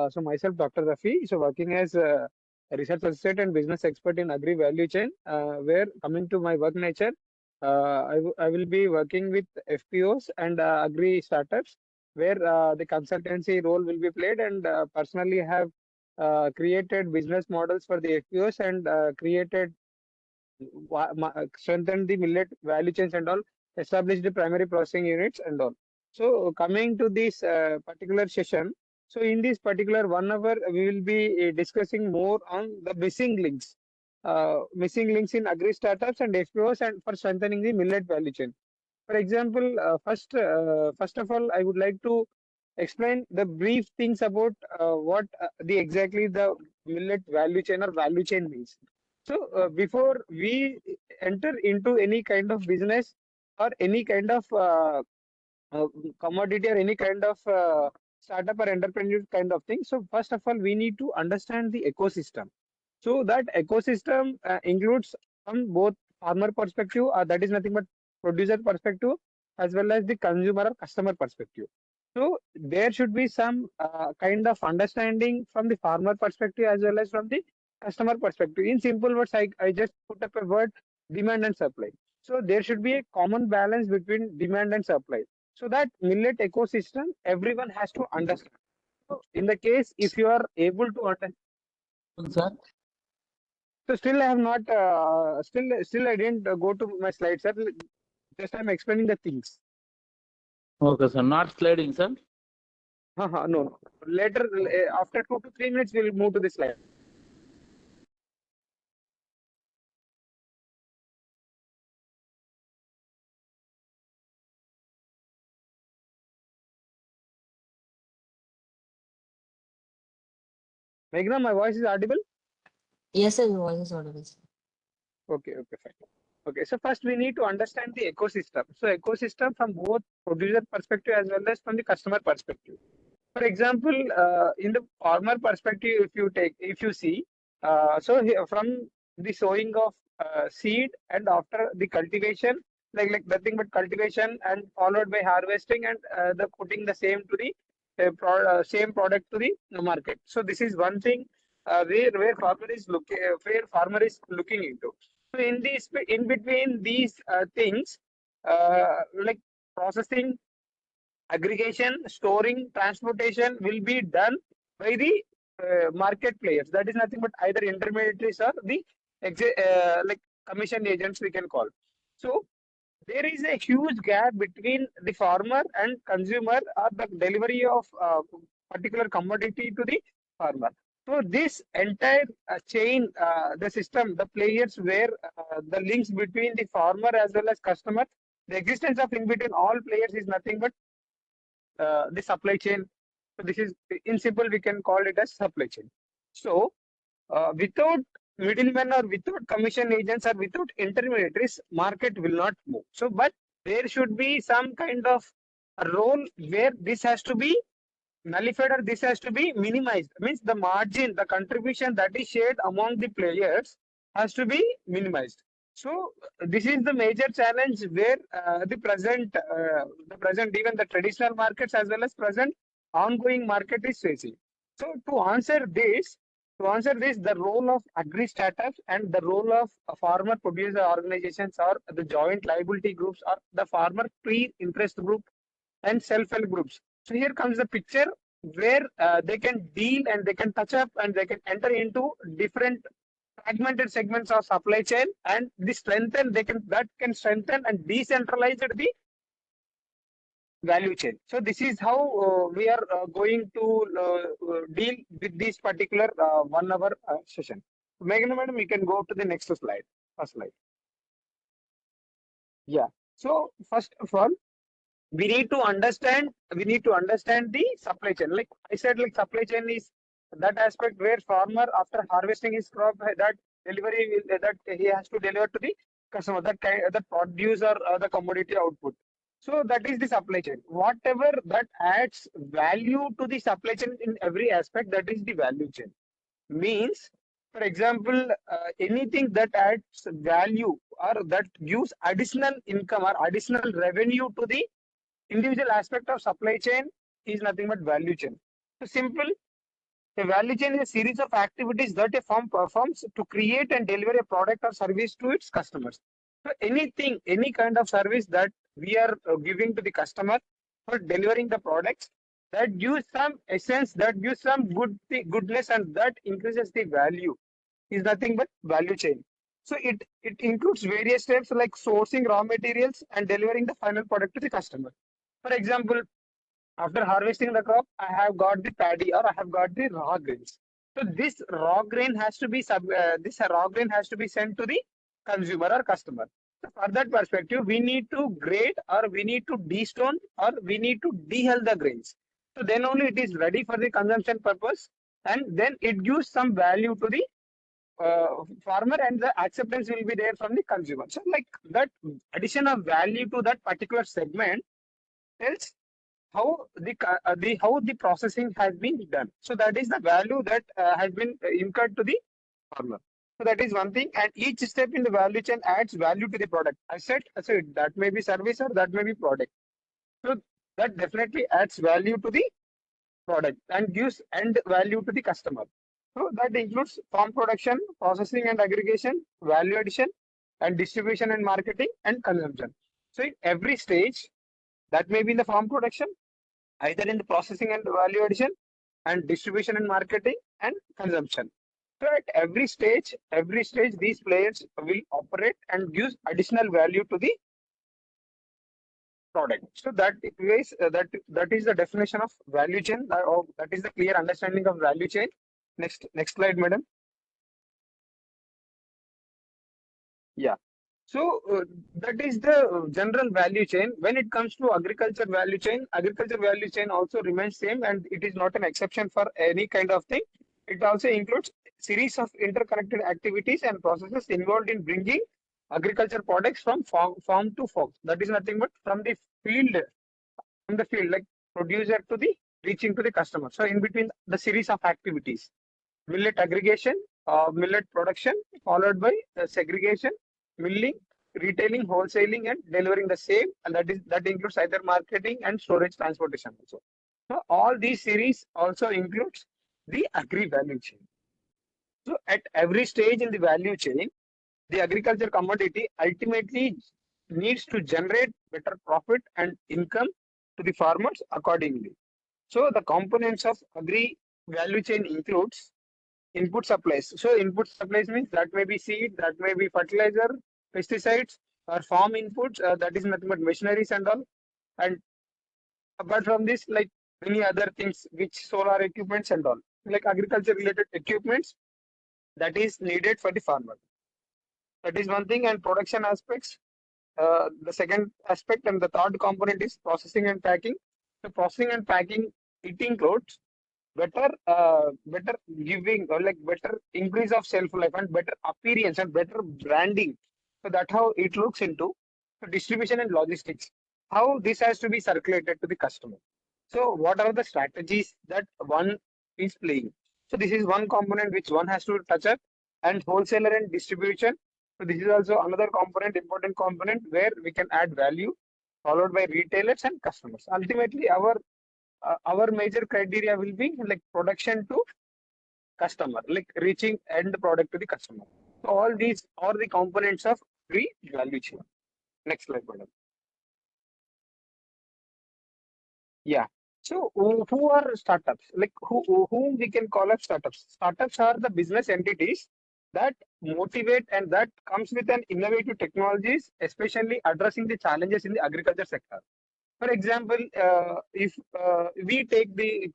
So myself, Dr. Rafi, so working as a research associate and business expert in agri value chain, where coming to my work nature, I will be working with FPOs and agri startups, where the consultancy role will be played, and personally have created business models for the FPOs and created strengthen the millet value chains and all, establish the primary processing units and all. So coming to this particular session, so in this particular 1 hour, we will be discussing more on the missing links in agri startups and FPOs and for strengthening the millet value chain. For example, first of all, I would like to explain the brief things about what the exactly the millet value chain or value chain means. So before we enter into any kind of business or any kind of uh, commodity or any kind of startup or entrepreneur kind of thing. So first of all, we need to understand the ecosystem. So that ecosystem includes from both farmer perspective, that is nothing but producer perspective, as well as the consumer or customer perspective. So there should be some kind of understanding from the farmer perspective as well as from the customer perspective. In simple words, I just put up a word: demand and supply. So there should be a common balance between demand and supply. So that millet ecosystem, everyone has to understand. So in the case, if you are able to understand, Sir. so still I have not, still I didn't go to my slides, sir. Just I'm explaining the things. Okay, sir. Not sliding, sir. No. Later, after 2 to 3 minutes, we'll move to the slide. Meghna, my voice is audible? Yes, sir, your voice is audible. Okay, fine. Okay, so first we need to understand the ecosystem. So ecosystem from both producer perspective as well as from the customer perspective. For example, in the farmer perspective, if you see, so here, from the sowing of seed and after the cultivation, like nothing but cultivation and followed by harvesting and the putting the same to the same product to the market. So this is one thing where farmer is looking into. So in between these things, like processing, aggregation, storing, transportation will be done by the market players. That is nothing but either intermediaries or the like commission agents we can call. So there is a huge gap between the farmer and consumer or the delivery of particular commodity to the farmer. So this entire chain, the system, the players where the links between the farmer as well as customer, the existence of in between all players is nothing but the supply chain. So this is in simple, we can call it as supply chain. So without middlemen or without commission agents or without intermediaries, market will not move. So, but there should be some kind of a role where this has to be nullified or this has to be minimized. Means the margin, the contribution that is shared among the players has to be minimized. So this is the major challenge where the present even the traditional markets as well as present ongoing market is facing. So to answer this, the role of agri startups and the role of farmer producer organizations or the joint liability groups or the farmer pre-interest group and self-help groups. So here comes the picture where they can deal and they can touch up and they can enter into different fragmented segments of supply chain and that can strengthen and decentralize the value chain. So this is how we are going to deal with this particular 1 hour session. Meghna madam, you can go to the next slide. First slide. Yeah. So first of all, we need to understand the supply chain. Like I said, like supply chain is that aspect where farmer after harvesting his crop, that delivery that he has to deliver to the customer, that produce or the commodity output. So that is the supply chain. Whatever that adds value to the supply chain in every aspect, that is the value chain. Means, for example, anything that adds value or that gives additional income or additional revenue to the individual aspect of supply chain is nothing but value chain. So simple. A value chain is a series of activities that a firm performs to create and deliver a product or service to its customers. So anything, any kind of service that we are giving to the customer for delivering the products, that gives some essence, that gives some goodness, and that increases the value, is nothing but value chain. So it includes various steps like sourcing raw materials and delivering the final product to the customer. For example, after harvesting the crop, I have got the paddy or I have got the raw grains. So this raw grain has to be sent to the consumer or customer. So for that perspective, we need to grade, or we need to destone, or we need to dehull the grains. So then only it is ready for the consumption purpose, and then it gives some value to the farmer, and the acceptance will be there from the consumer. So like that addition of value to that particular segment tells how the processing has been done. So that is the value that has been incurred to the farmer. So that is one thing, and each step in the value chain adds value to the product. I said that may be service or that may be product. So that definitely adds value to the product and gives end value to the customer. So that includes farm production, processing and aggregation, value addition, and distribution and marketing and consumption. So in every stage, that may be in the farm production, either in the processing and value addition, and distribution and marketing and consumption. So at every stage, these players will operate and gives additional value to the product. So that is the definition of value chain. That is the clear understanding of value chain. Next slide, madam. Yeah. So that is the general value chain. When it comes to agriculture value chain also remains same, and it is not an exception for any kind of thing. It also includes series of interconnected activities and processes involved in bringing agriculture products from farm to fork. That is nothing but from the field, like producer to the reaching to the customer. So in between the series of activities, millet aggregation, millet production, followed by segregation, milling, retailing, wholesaling, and delivering the same, and that includes either marketing and storage transportation also. So all these series also includes the agri value chain. So at every stage in the value chain, the agriculture commodity ultimately needs to generate better profit and income to the farmers accordingly. So the components of agri value chain includes input supplies. So input supplies means that may be seed, that may be fertilizer, pesticides, or farm inputs. That is nothing but machineries and all. And apart from this, like many other things, which solar equipments and all, like agriculture related equipments that is needed for the farmer. That is one thing. And production aspects, the second aspect, and the third component is processing and packing. So processing and packing, it includes better giving, or like better increase of shelf life and better appearance and better branding. So that's how it looks into. So distribution and logistics, how this has to be circulated to the customer. So what are the strategies that one is playing? So this is one component which one has to touch up. And wholesaler and distribution, so this is also another component, important component, where we can add value, followed by retailers and customers. Ultimately, our major criteria will be like production to customer, like reaching end product to the customer. So all these are the components of value chain. Next slide, madam. Yeah. So who are startups? Like whom we can call as startups? Startups are the business entities that motivate and that comes with an innovative technologies, especially addressing the challenges in the agriculture sector. For example, if we take the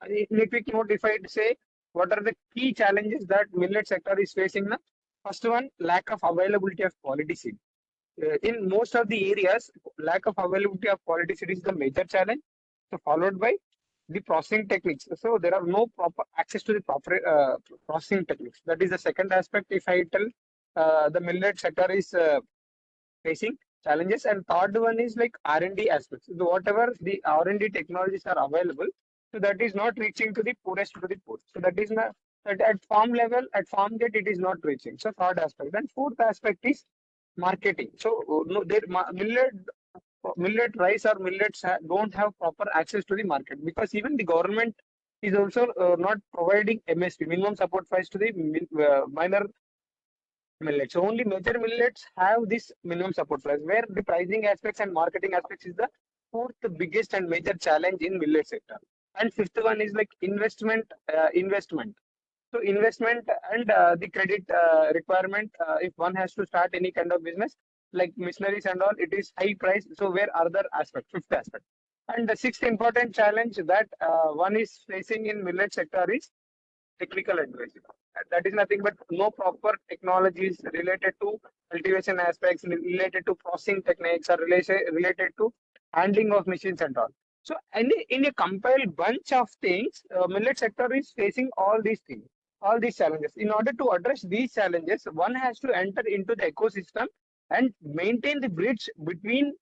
in a quick note, if I say what are the key challenges that millet sector is facing now? First one, lack of availability of quality seed. In most of the areas, lack of availability of quality seed is the major challenge. So followed by the processing techniques. So there are no proper access to the proper processing techniques. That is the second aspect. If I tell the millet sector is facing challenges, and third one is like R&D aspects. So whatever the R&D technologies are available, so that is not reaching to the poorest to the poor. So that is not that at farm level, at farm gate, it is not reaching. So third aspect. And fourth aspect is marketing. So no, millet rice or millets don't have proper access to the market, because even the government is also not providing MSP, minimum support price, to the minor millets. So only major millets have this minimum support price, where the pricing aspects and marketing aspects is the fourth biggest and major challenge in millet sector. And fifth one is like investment. So investment and the credit requirement, if one has to start any kind of business like missionaries and all, it is high price. So where other aspect, fifth aspect. And the sixth important challenge that one is facing in millet sector is technical advice. That is nothing but no proper technologies related to cultivation aspects, related to processing techniques, or related to handling of machines and all. So in a compiled bunch of things, millet sector is facing all these things, all these challenges. In order to address these challenges, one has to enter into the ecosystem and maintain the bridge between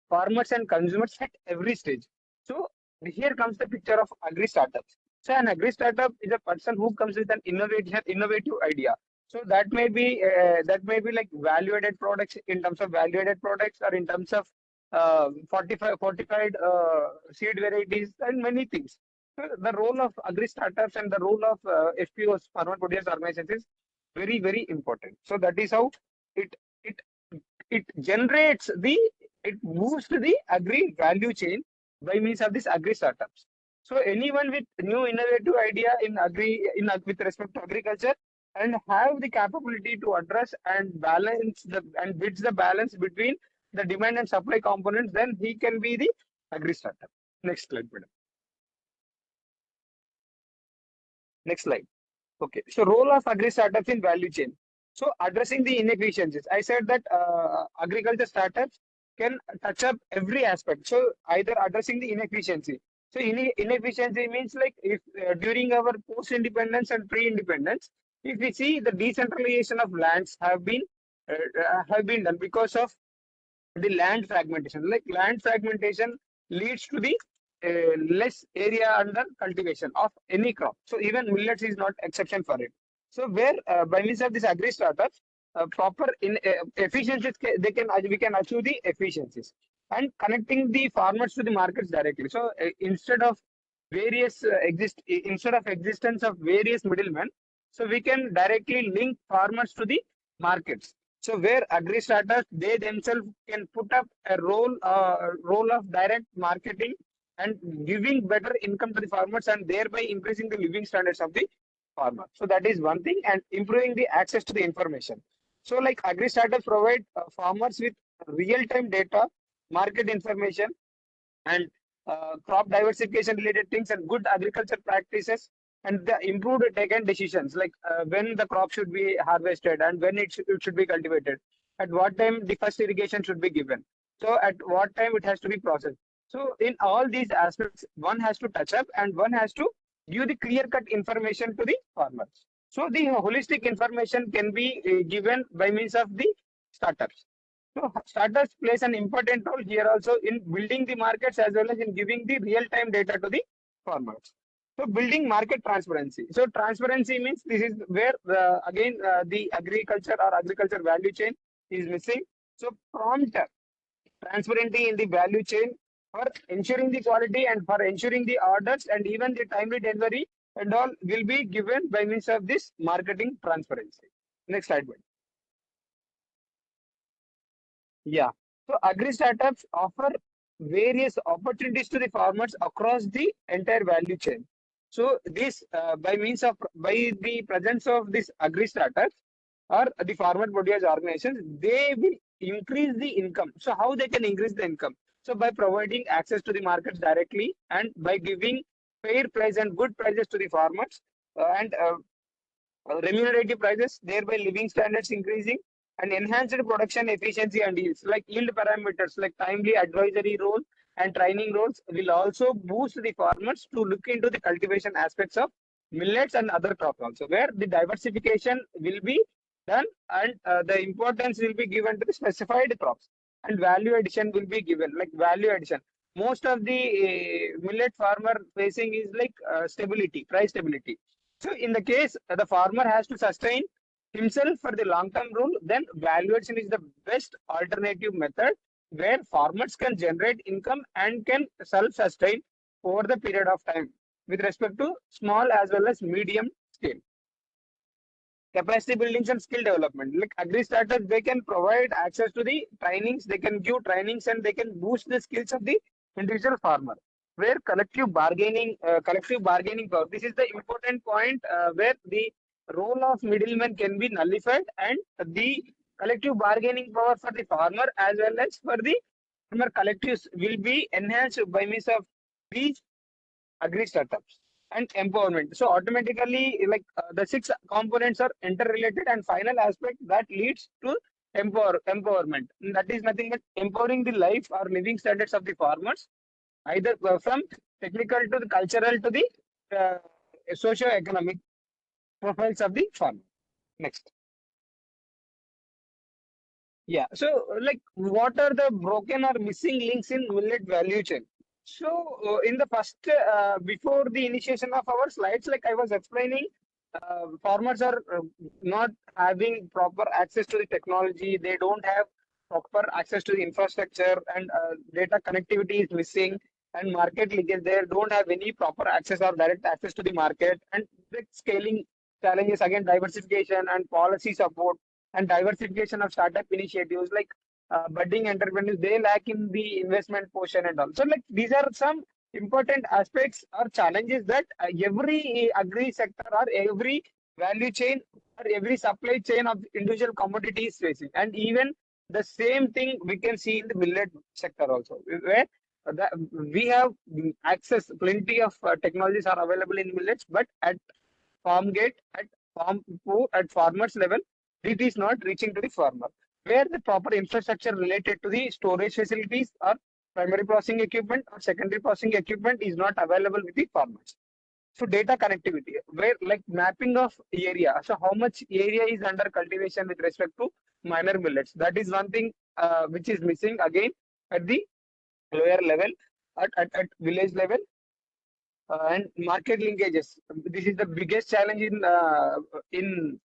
farmers and consumers at every stage. So here comes the picture of agri startups. So an agri startup is a person who comes with an innovative idea. So that may be like value added products, in terms of value added products, or in terms of fortified seed varieties and many things. So the role of agri startups and the role of FPOs, farmer producers organizations, is very important. So that is how it it it generates the it boosts the agri value chain by means of this agri startups. So anyone with new innovative idea in with respect to agriculture and have the capability to address and balance and bridge the balance between the demand and supply components, then he can be the agri startup. Next slide, madam. Next slide. Okay, so role of agri startups in value chain. So addressing the inefficiencies, I said that agriculture startups can touch up every aspect. So either addressing the inefficiency. So inefficiency means like if during our post-independence and pre-independence, if we see the decentralization of lands have been done because of the land fragmentation. Like land fragmentation leads to the less area under cultivation of any crop. So even millets is not exception for it. So where by means of this agri startups, proper in efficiencies we can achieve the efficiencies and connecting the farmers to the markets directly. So instead of instead of existence of various middlemen, so we can directly link farmers to the markets. So where agri startups, they themselves can put up a role of direct marketing and giving better income to the farmers and thereby increasing the living standards of the farmer. So that is one thing, and improving the access to the information. So like agri startups provide farmers with real-time data, market information, and crop diversification related things and good agriculture practices and the improved taken decisions, like when the crop should be harvested and when it should be cultivated, at what time the first irrigation should be given, so at what time it has to be processed. So in all these aspects, one has to touch up and one has to give the clear cut information to the farmers. So the holistic information can be given by means of the startups. So startups plays an important role here also in building the markets as well as in giving the real-time data to the farmers. So building market transparency. So transparency means this is where again the agriculture or agriculture value chain is missing. So prompt transparency in the value chain for ensuring the quality and for ensuring the orders and even the timely delivery and all will be given by means of this marketing transparency. Next slide, please. Yeah. So agri startups offer various opportunities to the farmers across the entire value chain. So this by the presence of this agri startups or the farmer produce organizations, they will increase the income. So how they can increase the income? So by providing access to the markets directly and by giving fair price and good prices to the farmers and remunerative prices, thereby living standards increasing and enhanced production efficiency and yields. Like yield parameters like timely advisory role and training roles will also boost the farmers to look into the cultivation aspects of millets and other crops also, where the diversification will be done and the importance will be given to the specified crops and value addition will be given. Like value addition, most of the millet farmer facing is like stability, price stability. So in the case the farmer has to sustain himself for the long-term rule, then valuation is the best alternative method where farmers can generate income and can self-sustain over the period of time. with respect to small as well as medium scale. Capacity buildings and skill development. Like agri startups, they can provide access to the trainings, they can give trainings, and they can boost the skills of the individual farmer. Where collective bargaining power. This is the important point where the role of middlemen can be nullified, and the collective bargaining power for the farmer as well as for the farmer collectives will be enhanced by means of these agri startups and empowerment. So automatically, like the six components are interrelated, and final aspect that leads to empowerment. And that is nothing but empowering the life or living standards of the farmers, either from technical to the cultural to the uh, socio-economic profiles of the farmer. Next. Yeah. So, like, what are the broken or missing links in millet value chain? So, in the first, before the initiation of our slides, like I was explaining, farmers are not having proper access to the technology. They don't have proper access to the infrastructure, and data connectivity is missing, and market leakage. They don't have any proper access or direct access to the market, and the scaling challenges, again, diversification and policy support and diversification of startup initiatives, like budding entrepreneurs, they lack in the investment portion and all. So like these are some important aspects or challenges that every agri sector or every value chain or every supply chain of individual commodity is facing. And even the same thing we can see in the millet sector also, where we have access, plenty of technologies are available in millets, but at farm gate, at farm pool, at farmers level, it is not reaching to the farmer. Where the proper infrastructure related to the storage facilities or primary processing equipment or secondary processing equipment is not available with the farmers. So data connectivity, where like mapping of area. So how much area is under cultivation with respect to minor millets? That is one thing which is missing again at the lower level, at village level. And market linkages. This is the biggest challenge in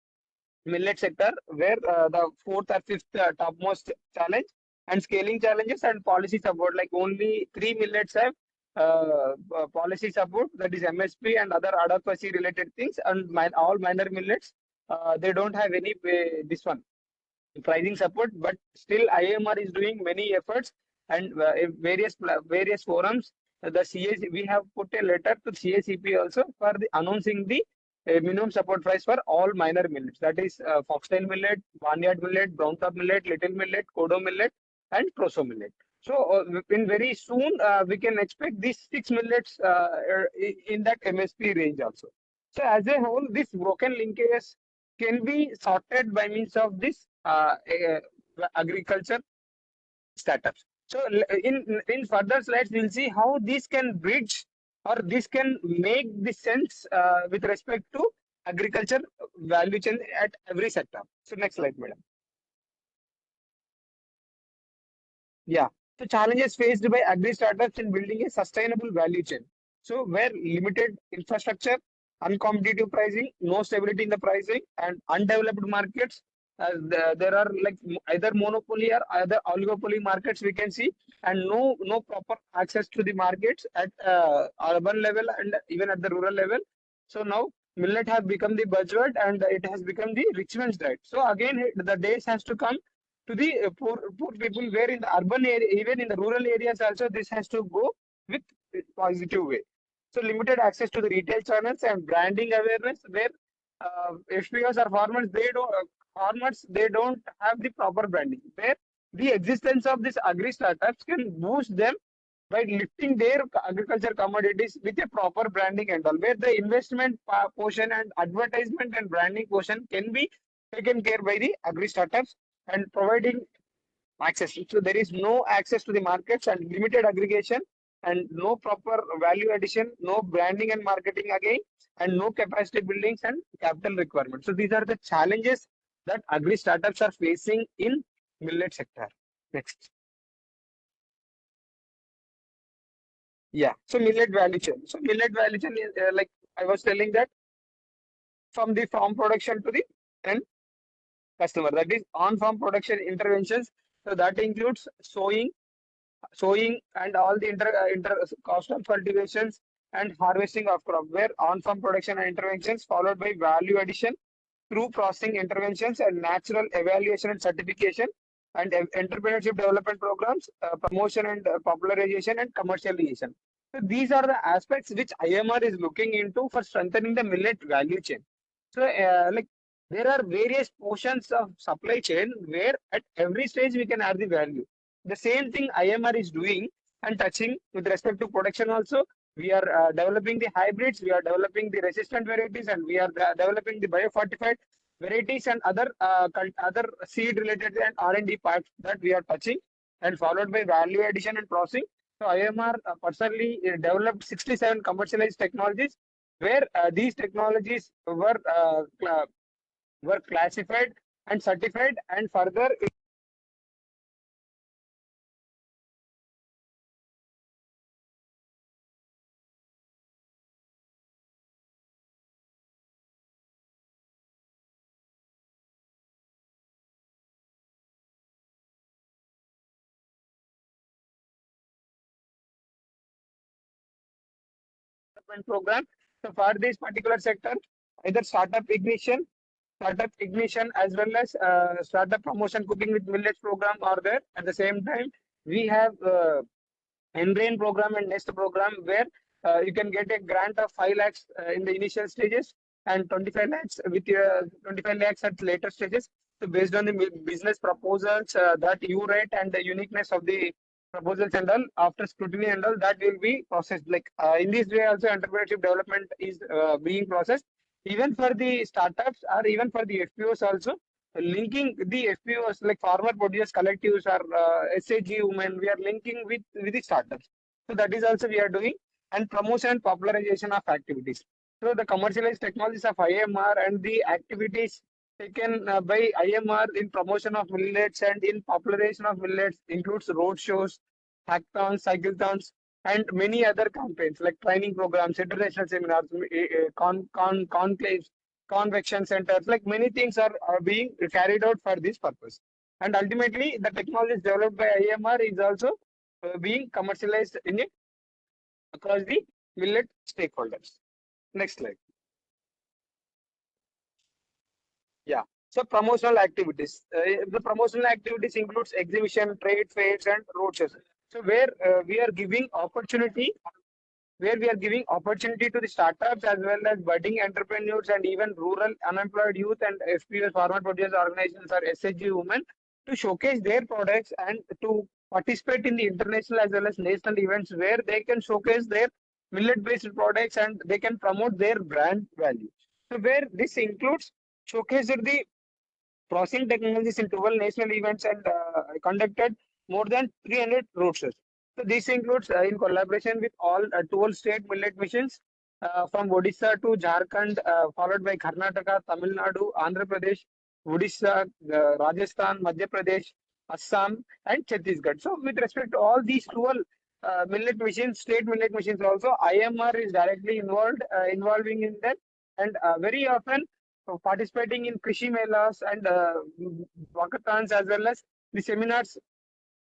millet sector, where the fourth or fifth topmost challenge, and scaling challenges and policy support. Like only three millets have policy support, that is MSP and other adequacy related things, and all minor millets they don't have any this one pricing support. But still IIMR is doing many efforts, and various forums. The CAC, we have put a letter to CACP also for the announcing the minimum support price for all minor millets. That is foxtail millet, barnyard millet, brown top millet, little millet, kodo millet, and proso millet. So in very soon we can expect these six millets in that MSP range also. So as a whole, this broken linkages can be sorted by means of this agriculture startups. So in further slides, we'll see how this can bridge or this can make the sense with respect to agriculture value chain at every sector. So next slide, madam. Yeah. So challenges faced by agri startups in building a sustainable value chain. So where limited infrastructure, uncompetitive pricing, no stability in the pricing, and undeveloped markets. There are like either monopoly or either oligopoly markets we can see, and no proper access to the markets at urban level and even at the rural level. So now millet have become the buzzword, and it has become the rich man's diet. So again, the days has to come to the poor people, where in the urban area, even in the rural areas also, this has to go with positive way. So limited access to the retail channels and branding awareness, where FPOs or farmers they don't have the proper branding, where the existence of these agri startups can boost them by lifting their agriculture commodities with a proper branding and all, where the investment portion and advertisement and branding portion can be taken care by the agri startups and providing access. So there is no access to the markets and limited aggregation and no proper value addition, no branding and marketing again, and no capacity buildings and capital requirements. So these are the challenges that agri startups are facing in millet sector. Next. Yeah. So millet value chain. So millet value chain is like I was telling that from the farm production to the end customer. That is on-farm production interventions. So that includes sowing and all the inter cost of cultivations, and harvesting of crop, where on-farm production and interventions followed by value addition through processing interventions and natural evaluation and certification and entrepreneurship development programs, promotion and popularization and commercialization. So these are the aspects which IMR is looking into for strengthening the millet value chain. So there are various portions of supply chain where at every stage we can add the value. The same thing IMR is doing and touching with respect to production also. We are developing the hybrids, we are developing the resistant varieties, and we are developing the biofortified varieties and other seed related and R&D parts that we are touching, and followed by value addition and processing. So IMR personally developed 67 commercialized technologies where these technologies were classified and certified, and further development program. So for this particular sector, either startup ignition as well as startup promotion cooking with millets program are there. At the same time, we have Enbrain program and Nest program where you can get a grant of 5 lakhs in the initial stages and 25 lakhs with 25 lakhs at later stages. So based on the business proposals that you write and the uniqueness of the proposals and all, after scrutiny and all, that will be processed. Like in this way also entrepreneurship development is being processed. Even for the startups or even for the FPOs also, linking the FPOs like farmer producers collectives or SAG women, we are linking with the startups. So that is also we are doing, and promotion and popularization of activities. So the commercialized technologies of IMR and the activities taken by IMR in promotion of millets and in popularization of millets includes road shows, hackathons, cyclethons, and many other campaigns like training programs, international seminars, conclaves, convection centers, like many things are being carried out for this purpose. And ultimately, the technologies developed by IMR is also being commercialized in it across the millet stakeholders. Next slide. Yeah. So promotional activities. The promotional activities includes exhibition, trade fairs, and roadshows. So where we are giving opportunity to the startups as well as budding entrepreneurs and even rural unemployed youth and FPOs, farmer producers organizations or SHG women to showcase their products and to participate in the international as well as national events where they can showcase their millet-based products and they can promote their brand value. So where this includes showcasing the processing technologies in 12 national events and conducted more than 300 roadshows. So this includes in collaboration with all 12 state millet missions from Odisha to Jharkhand, followed by Karnataka, Tamil Nadu, Andhra Pradesh, Odisha, Rajasthan, Madhya Pradesh, Assam, and Chhattisgarh. So with respect to all these 12 millet missions, state millet missions also, IMR is directly involving in that, and very often participating in Krishi Melas and walkathons as well as the seminars.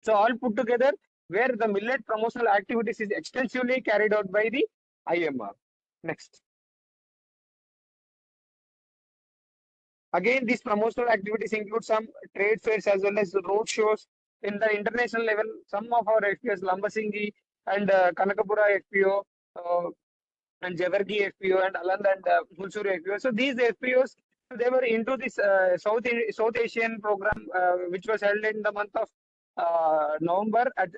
So all put together where the millet promotional activities is extensively carried out by the IMR. Next. Again, these promotional activities include some trade fairs as well as road shows in the international level. Some of our FPOs, Lambasingi and Kanakapura FPO, and Javargi FPO and Aland and Hulsuri FPO. So these FPOs, they were into this South Asian program, which was held in the month of November at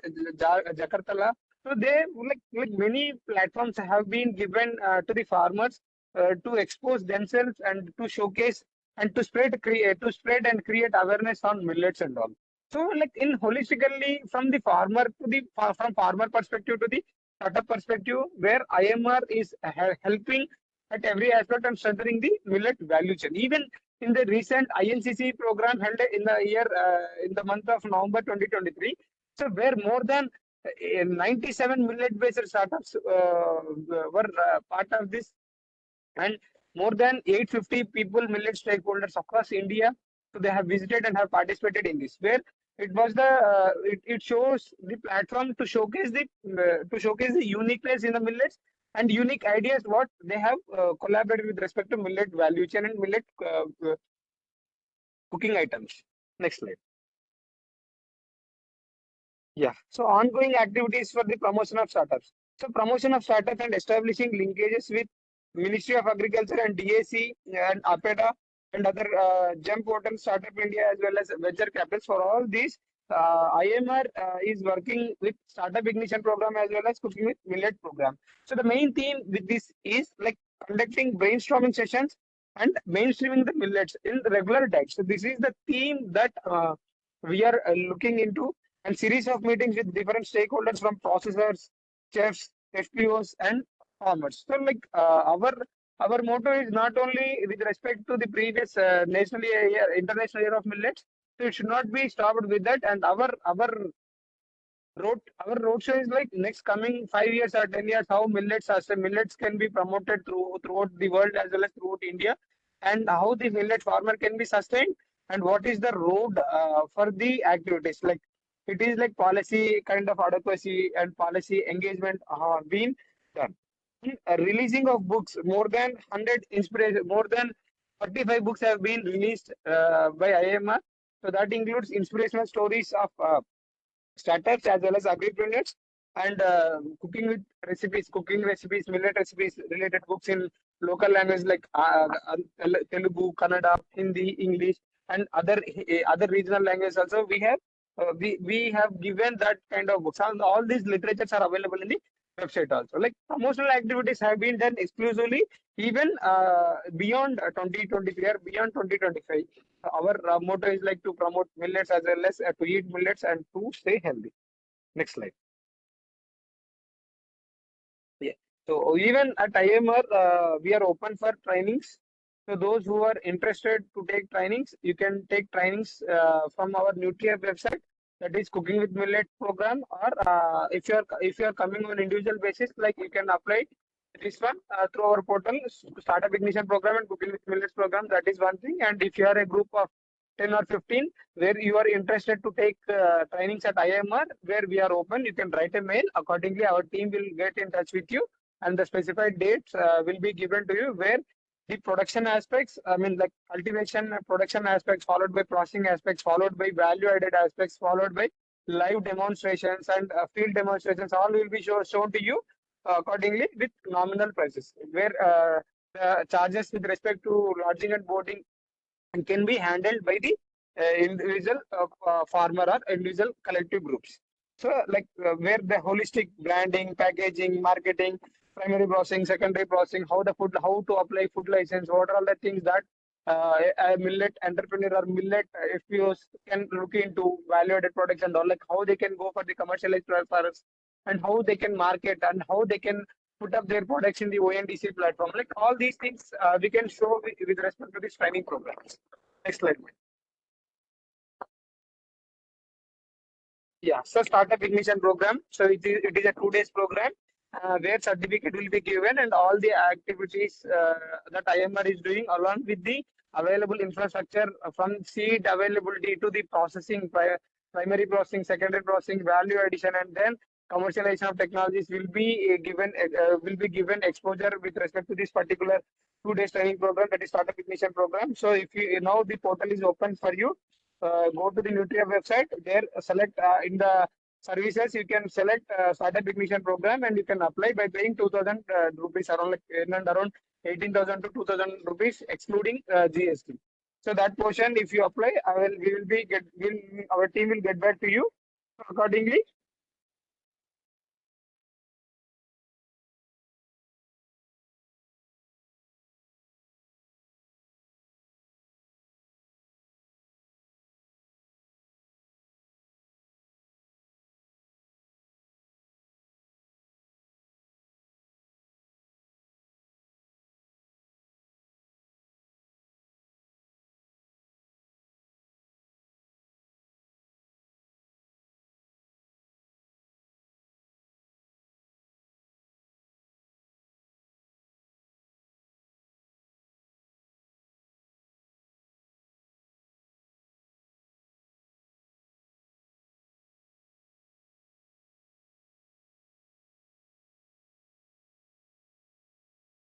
Jakarta. So they like many platforms have been given to the farmers to expose themselves and to showcase and to spread and create awareness on millets and all. So like in holistically from the farmer to the from farmer perspective to the startup perspective, where IMR is helping at every aspect and strengthening the millet value chain. Even in the recent INCC program held in the year in the month of November 2023, so where more than 97 millet-based startups were part of this, and more than 850 people, millet stakeholders across India, so they have visited and have participated in this. Where it was it shows the platform to showcase the uniqueness in the millets and unique ideas what they have collaborated with respect to millet value chain and millet cooking items. Next slide. Yeah. So ongoing activities for the promotion of startups. So promotion of startups and establishing linkages with Ministry of Agriculture and DAC and APEDA and other GEM portal Startup India as well as venture capitals. For all these, IMR is working with Startup Ignition program as well as Cooking with Millet program. So the main theme with this is like conducting brainstorming sessions and mainstreaming the millets in the regular diet. So this is the theme that we are looking into, and series of meetings with different stakeholders from processors, chefs, FPOs, and farmers. So, like our motto is not only with respect to the previous national year, international year of millets. So it should not be stopped with that. And our roadshow is like next coming 5 years or 10 years, how millets can be promoted throughout the world as well as throughout India, and how the millet farmer can be sustained, and what is the road for the activities. Like it is like policy kind of adequacy and policy engagement been done. Releasing of books, more than 45 books have been released by IMR. So that includes inspirational stories of startups as well as agripreneurs, and cooking recipes, millet recipes related books in local language like Telugu, Kannada, Hindi, English, and other regional languages also. We have given that kind of books. All these literatures are available in the website also. Like promotional activities have been done exclusively even beyond 2023 or beyond 2025. Our motto is like to promote millets as well as to eat millets and to stay healthy. Next slide. Yeah. So even at IMR, we are open for trainings. So those who are interested to take trainings, you can take trainings from our Nutria website. That is Cooking with Millet program. Or if you are coming on individual basis, like you can apply this one through our portal, Startup Ignition program and Cooking with Millets program. That is one thing. And if you are a group of 10 or 15 where you are interested to take trainings at IMR, where we are open, you can write a mail. Accordingly, our team will get in touch with you, and the specified dates will be given to you, where the production aspects, I mean, like cultivation production aspects, followed by processing aspects, followed by value added aspects, followed by live demonstrations and field demonstrations, all will be shown to you accordingly with nominal prices, where the charges with respect to lodging and boarding and can be handled by the individual farmer or individual collective groups. So, like where the holistic branding, packaging, marketing, primary processing, secondary processing, how to apply food license, what are all the things that a millet entrepreneur or millet FPOs can look into value-added products and all, like how they can go for the commercialized products and how they can market and how they can put up their products in the ONDC platform. Like all these things we can show with respect to this training programs. Next slide. Yeah, so startup ignition program. So it is a 2 days program where certificate will be given, and all the activities that IMR is doing along with the available infrastructure from seed availability to the processing, primary processing, secondary processing, value addition, and then commercialization of technologies will be given exposure with respect to this particular 2 days training program, that is startup ignition program. So if you now the portal is open for you, go to the Nutria website. There, select in the services. You can select startup ignition program, and you can apply by paying 2,000 rupees, around like in and around 18,000 to 2,000 rupees, excluding GST. So that portion, if you apply, our team will get back to you accordingly.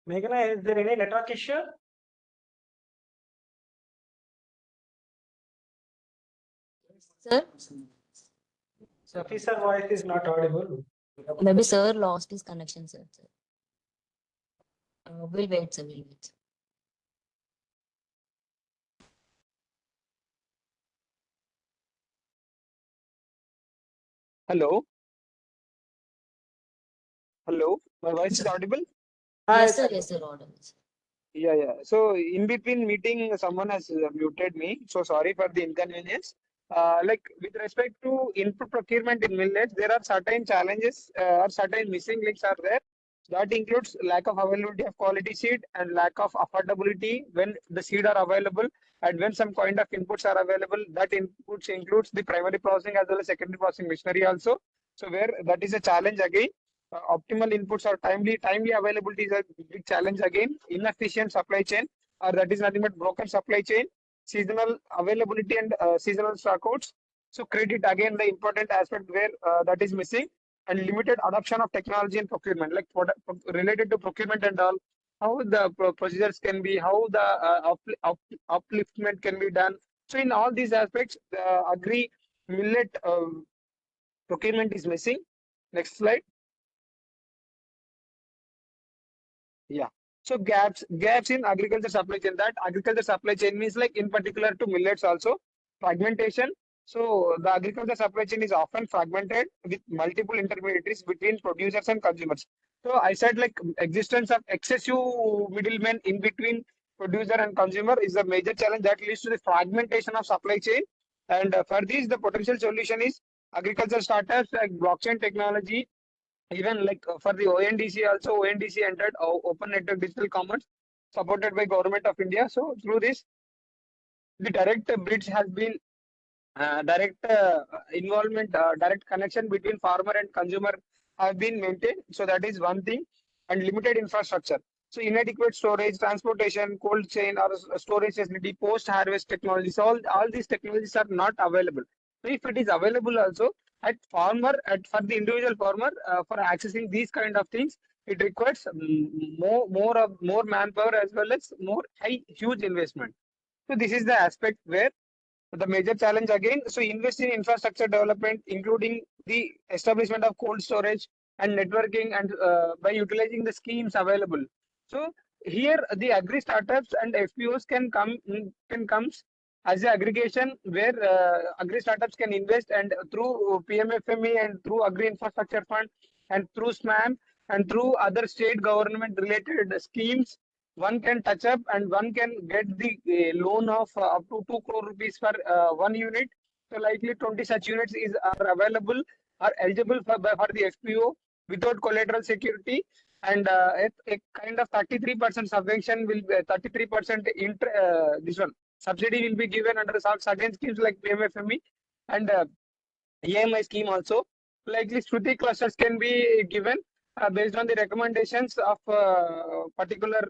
Meghana, is there any network issue? Sir, Rafi sir voice is not audible. maybe sir lost his connection, sir. We'll wait, sir. We'll wait. Hello. Hello. My voice is audible? Hi, Yes, sir. sir. Yes, sir. Audible. Yeah, yeah. So in between meeting, someone has muted me. So sorry for the inconvenience. Like with respect to input procurement in millets, there are certain challenges or certain missing links are there. That includes lack of availability of quality seed and lack of affordability when the seed are available and when some kind of inputs are available. That inputs includes the primary processing as well as secondary processing machinery also. So where that is a challenge again. Optimal inputs or timely availability is a big challenge again. Inefficient supply chain, or that is nothing but broken supply chain. Seasonal availability and seasonal stockouts. So credit again the important aspect where that is missing, and limited adoption of technology and procurement, like related to procurement and all. How the procedures can be, how the upliftment can be done. So in all these aspects, the agri millet procurement is missing. Next slide. Yeah. So gaps in agriculture supply chain. That agriculture supply chain means like in particular to millets also fragmentation. So the agriculture supply chain is often fragmented with multiple intermediaries between producers and consumers. So I said like existence of excessive middlemen in between producer and consumer is a major challenge that leads to the fragmentation of supply chain. And for this, the potential solution is agriculture startups like blockchain technology. Even like for the ONDC also, ONDC entered Open Network Digital Commerce supported by Government of India. So through this, the direct bridge has been direct involvement, direct connection between farmer and consumer have been maintained. So that is one thing, and limited infrastructure. So inadequate storage, transportation, cold chain or storage facility, post-harvest technologies, all these technologies are not available. So if it is available also at farmer, for the individual farmer, for accessing these kind of things, it requires more manpower as well as more huge investment. So this is the aspect where the major challenge again, so invest in infrastructure development, including the establishment of cold storage and networking, and by utilizing the schemes available. So here the agri startups and FPOs can comes as a aggregation where agri startups can invest, and through PMFME and through Agri Infrastructure Fund and through SMAM and through other state government related schemes, one can touch up and one can get the loan of up to 2 crore rupees for one unit. So likely 20 such units are available, are eligible for the FPO without collateral security, and a kind of 33% subvention will be 33% this one subsidy will be given under certain schemes like PMFME and EMI scheme also. Likely Shruti clusters can be given based on the recommendations of particular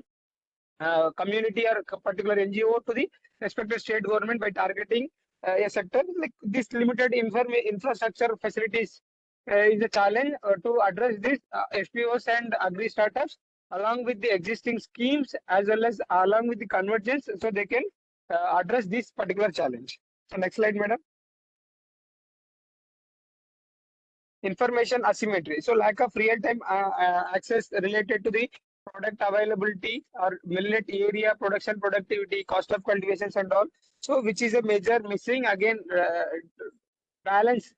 community or particular NGO to the respective state government by targeting a sector. Like this limited infrastructure facilities is a challenge to address this FPOs and agri startups along with the existing schemes as well as along with the convergence, so they can address this particular challenge. So next slide, madam. Information asymmetry. So lack of real-time access related to the product availability or millet area, production productivity, cost of cultivations and all. So which is a major missing again, balance,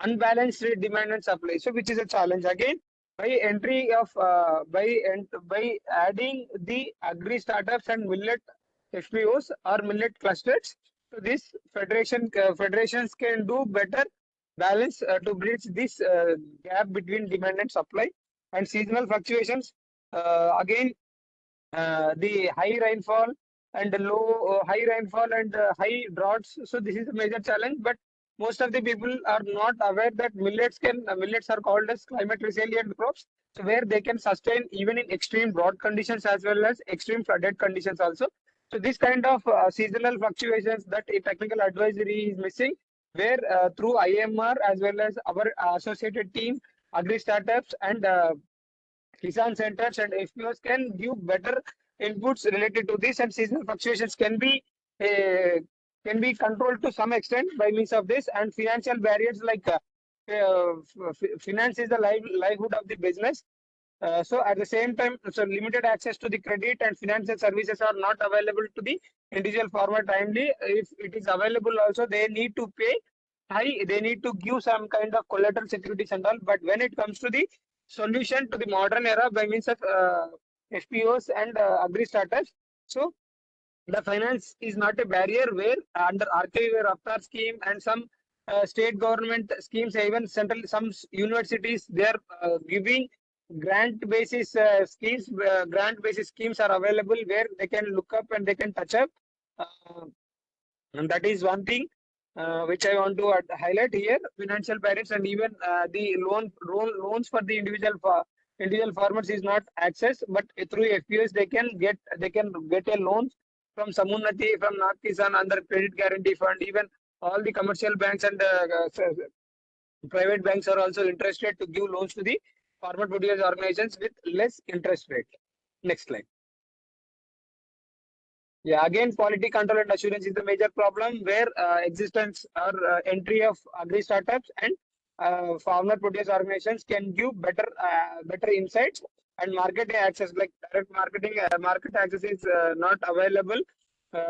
unbalanced demand and supply. So which is a challenge again by entry of by adding the agri startups and millet FPOs or millet clusters. So this federations can do better balance to bridge this gap between demand and supply, and seasonal fluctuations. Again, the high rainfall and high rainfall and high droughts. So this is a major challenge, but most of the people are not aware that millets are called as climate resilient crops, so where they can sustain even in extreme drought conditions as well as extreme flooded conditions also. So this kind of seasonal fluctuations, that a technical advisory is missing, where through IMR as well as our associated team, agri startups and Kisan centers and FPOs can give better inputs related to this, and seasonal fluctuations can be controlled to some extent by means of this. And financial barriers like finance is the livelihood of the business. So at the same time, so limited access to the credit and financial services are not available to the individual farmer timely. If it is available also, they need to pay high, they need to give some kind of collateral securities and all. But when it comes to the solution to the modern era by means of FPOs and Agristartups, so the finance is not a barrier where under RKV Raftar scheme and some state government schemes, even central some universities, they are giving grant basis schemes are available where they can look up and they can touch up. Uh, and that is one thing which I want to highlight here. Financial barriers and even the loans for the individual farmers is not access, but through FPOs they can get a loan from Samunati, from North Kisan under credit guarantee fund. Even all the commercial banks and private banks are also interested to give loans to the farmer producers organizations with less interest rate. Next slide. Yeah, again, quality control and assurance is the major problem where existence or entry of agri startups and farmer producer organizations can give better insights and market access. Like direct market access is not available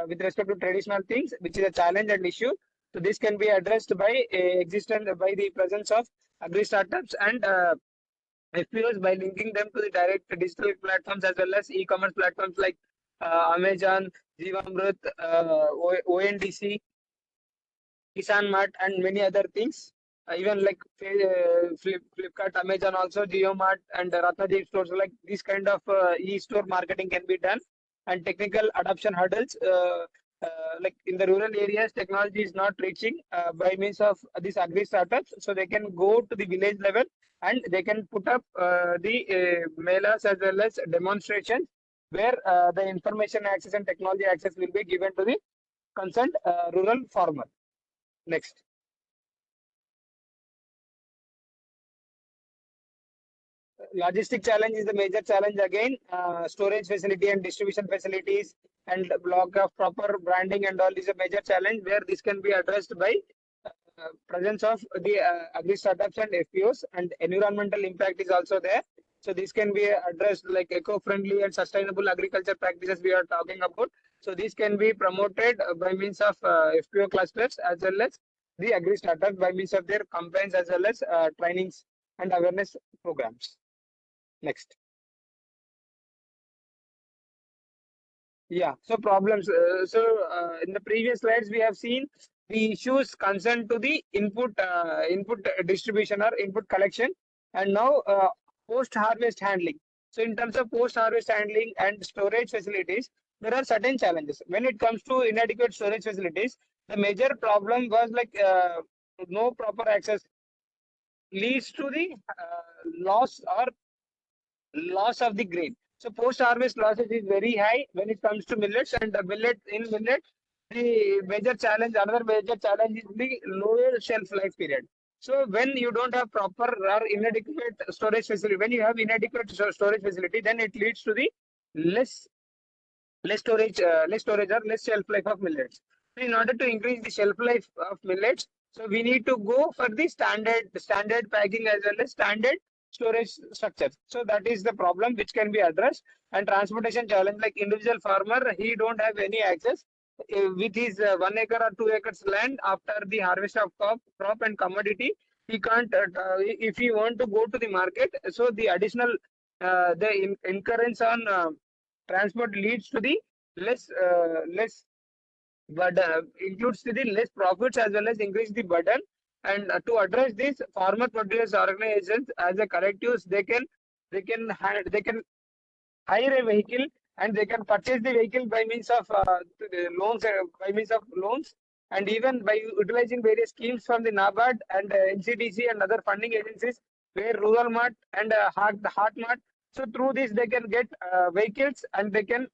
with respect to traditional things, which is a challenge and issue. So this can be addressed by by the presence of agri startups and FPOs by linking them to the direct digital platforms as well as e-commerce platforms like Amazon, Jivamrut, ONDC, Kisan Mart, and many other things. Even like Flipkart, Amazon, also JioMart and Ratnadeep stores. Like this kind of e-store marketing can be done, and technical adoption hurdles. Like in the rural areas, technology is not reaching by means of these agri startups, so they can go to the village level and they can put up the melas as well as demonstrations where the information access and technology access will be given to the concerned rural farmer. Next. Logistic challenge is the major challenge again. Storage facility and distribution facilities and block of proper branding and all is a major challenge where this can be addressed by presence of the agri startups and FPOs, and environmental impact is also there. So this can be addressed like eco-friendly and sustainable agriculture practices we are talking about. So this can be promoted by means of FPO clusters as well as the agri startups by means of their campaigns as well as trainings and awareness programs. Next. Yeah, so problems. In the previous slides, we have seen the issues concerned to the input distribution or input collection, and now post harvest handling. So in terms of post harvest handling and storage facilities, there are certain challenges. When it comes to inadequate storage facilities, the major problem was like no proper access leads to the loss of the grain. So post-harvest losses is very high when it comes to millets, and the millet, the another major challenge is the lower shelf life period. So when you don't have proper or inadequate storage facility, when you have inadequate storage facility, then it leads to the less less storage or less shelf life of millets. So in order to increase the shelf life of millets, so we need to go for the standard packing as well as standard storage structure. So that is the problem which can be addressed. And transportation challenge, like individual farmer, he don't have any access with his 1 acre or 2 acres land after the harvest of crop and commodity. He can't if he want to go to the market. So the additional the incurrence on transport leads to the less but includes to the less profits as well as increase the burden. And to address this, farmer producers organizations as a collectives, they can hire a vehicle and they can purchase the vehicle by means of loans, and even by utilizing various schemes from the NABARD and NCDC and other funding agencies where Rural Mart and Heart Mart. So through this they can get vehicles and they can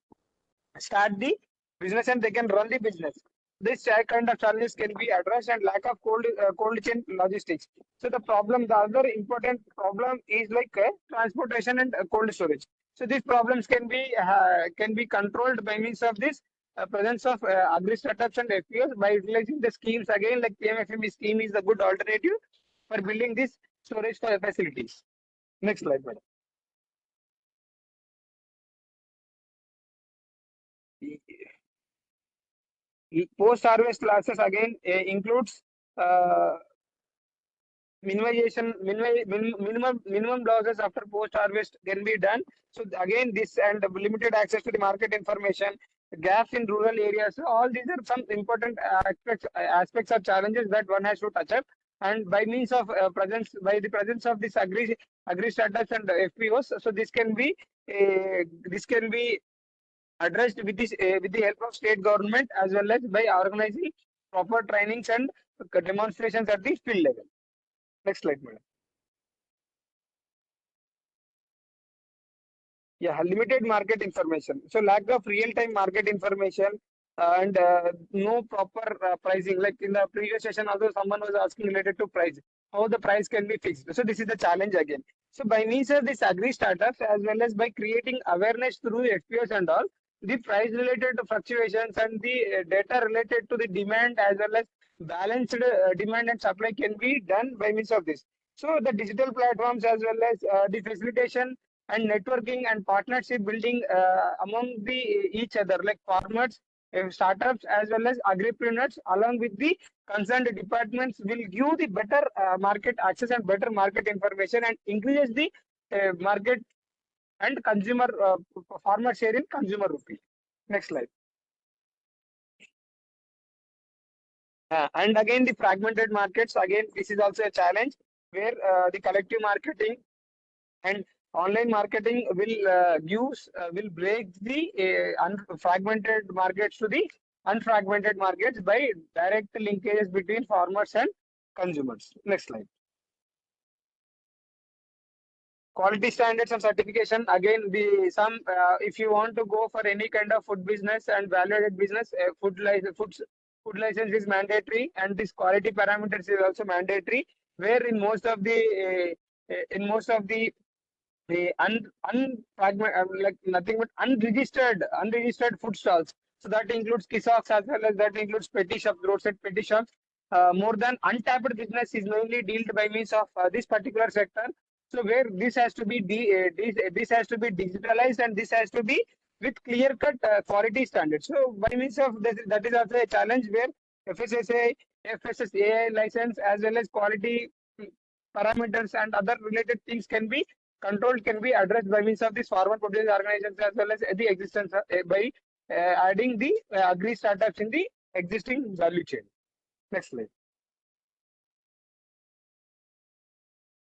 start the business and they can run the business. this kind of challenges can be addressed, and lack of cold chain logistics. So the other important problem is like transportation and cold storage. So these problems can be controlled by means of this presence of agri startups and FPOs by utilizing the schemes again. Like PMFME scheme is a good alternative for building these storage facilities. Next slide, madam. Post harvest losses again includes uh, minimum losses after post harvest can be done. So again, this and limited access to the market information, gaps in rural areas. So all these are some important aspects or challenges that one has to touch up. And by means of by the presence of this agri startups and FPOs, so this can be addressed with with the help of state government, as well as by organizing proper trainings and demonstrations at the field level. Next slide, madam. Yeah, limited market information. So lack of real-time market information and no proper pricing. Like in the previous session, also someone was asking related to price, how the price can be fixed. So this is the challenge again. So by means of this agri startups, as well as by creating awareness through FPOs and all, the price related to fluctuations and the data related to the demand, as well as balanced demand and supply, can be done by means of this. So the digital platforms, as well as the facilitation and networking and partnership building among the each other, like farmers, startups, as well as agripreneurs, along with the concerned departments, will give the better market access and better market information, and increases the market and consumer farmer share in consumer rupee. Next slide. And again, the fragmented markets, again, this is also a challenge where the collective marketing and online marketing will break the fragmented markets to the unfragmented markets by direct linkages between farmers and consumers. Next slide. Quality standards and certification, again, the some if you want to go for any kind of food business and value-added business, food license is mandatory, and this quality parameters is also mandatory, where in most of the like nothing but unregistered food stalls. So that includes kiosks, as well as that includes petty shops, roadside petty shops. More than untapped business is mainly dealt by means of this particular sector. So where this has to be this has to be digitalized, and this has to be with clear cut quality standards. So by means of this, that is also a challenge where FSSA, FSSAI license, as well as quality parameters and other related things can be controlled, can be addressed by means of these farmer producer organizations, as well as the existence by adding the agri startups in the existing value chain. Next slide.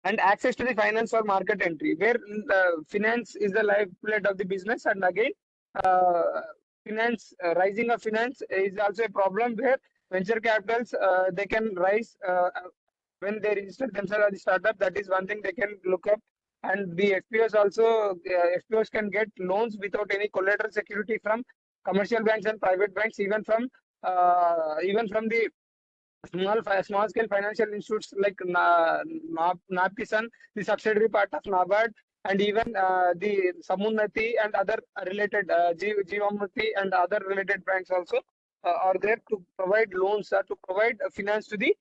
And access to the finance or market entry, where finance is the lifeblood of the business. And again, rising of finance is also a problem, where venture capitals they can rise when they register themselves as a startup. That is one thing they can look up. And the FPOs also, FPOs can get loans without any collateral security from commercial banks and private banks, even from the small scale financial institutes like NAPKISAN, the subsidiary part of NABARD, and even the Samunnati and other related Jivamurthy and other related banks also are there to provide loans, to provide finance to the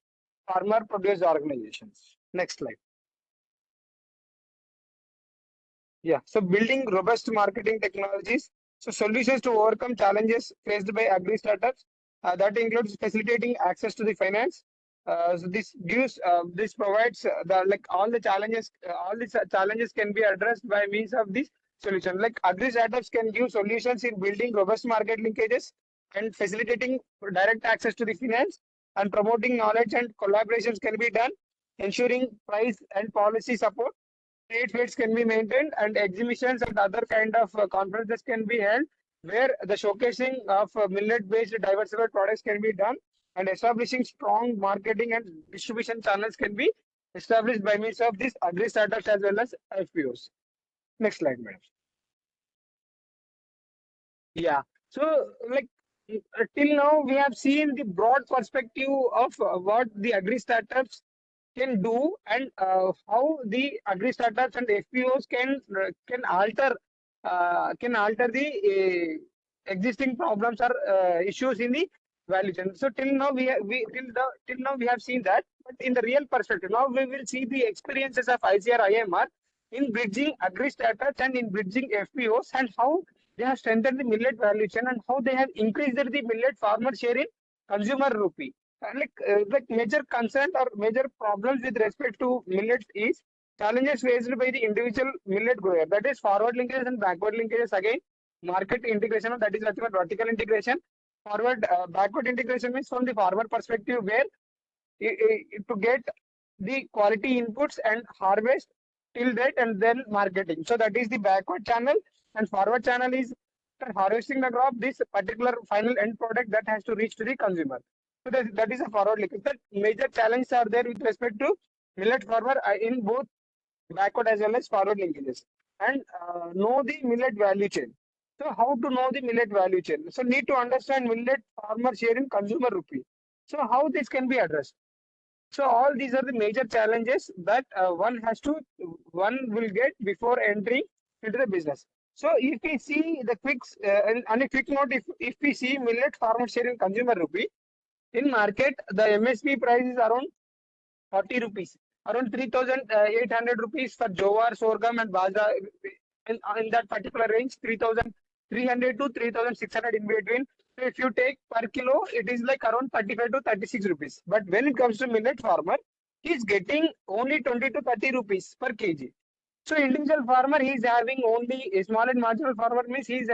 farmer producer organizations. Next slide. Yeah, so building robust marketing technologies. So solutions to overcome challenges faced by agri startups, that includes facilitating access to the finance. So this provides all these challenges can be addressed by means of this solution. Like agri startups can give solutions in building robust market linkages and facilitating direct access to the finance, and promoting knowledge and collaborations can be done, ensuring price and policy support. Trade fairs can be maintained, and exhibitions and other kind of conferences can be held, where the showcasing of millet-based diversified products can be done, and establishing strong marketing and distribution channels can be established by means of these agri startups as well as FPOs. Next slide, madam. Yeah. So, like till now we have seen the broad perspective of what the agri startups can do and how the agri startups and FPOs can alter the existing problems or issues in the value chain. So till now till now we have seen that, but in the real perspective, now we will see the experiences of ICAR-IIMR in bridging agri startups and in bridging FPOs and how they have strengthened the millet value chain and how they have increased the millet farmer share in consumer rupee. Like major concern or major problems with respect to millets is challenges faced by the individual millet grower. That is forward linkages and backward linkages. Again, market integration, that is nothing but vertical integration. Backward integration means from the farmer perspective, where to get the quality inputs and harvest till that and then marketing. So that is the backward channel, and forward channel is after harvesting the crop, this particular final end product that has to reach to the consumer. So that is a forward linkage. The major challenges are there with respect to millet farmer in both backward as well as forward linkages. And know the millet value chain. So how to know the millet value chain? So need to understand millet farmer share in consumer rupee. So how this can be addressed? So all these are the major challenges that one will get before entering into the business. So if we see the on a quick note, if we see millet farmer share in consumer rupee, in market, the MSP price is around 40 rupees, around 3,800 rupees for jowar, sorghum, and bajra. In that particular range, 3,300 to 3,600 in between. So if you take per kilo, it is like around 35 to 36 rupees. But when it comes to millet farmer, he is getting only 20 to 30 rupees per kg. So individual farmer, he is having only a small and marginal farmer means he's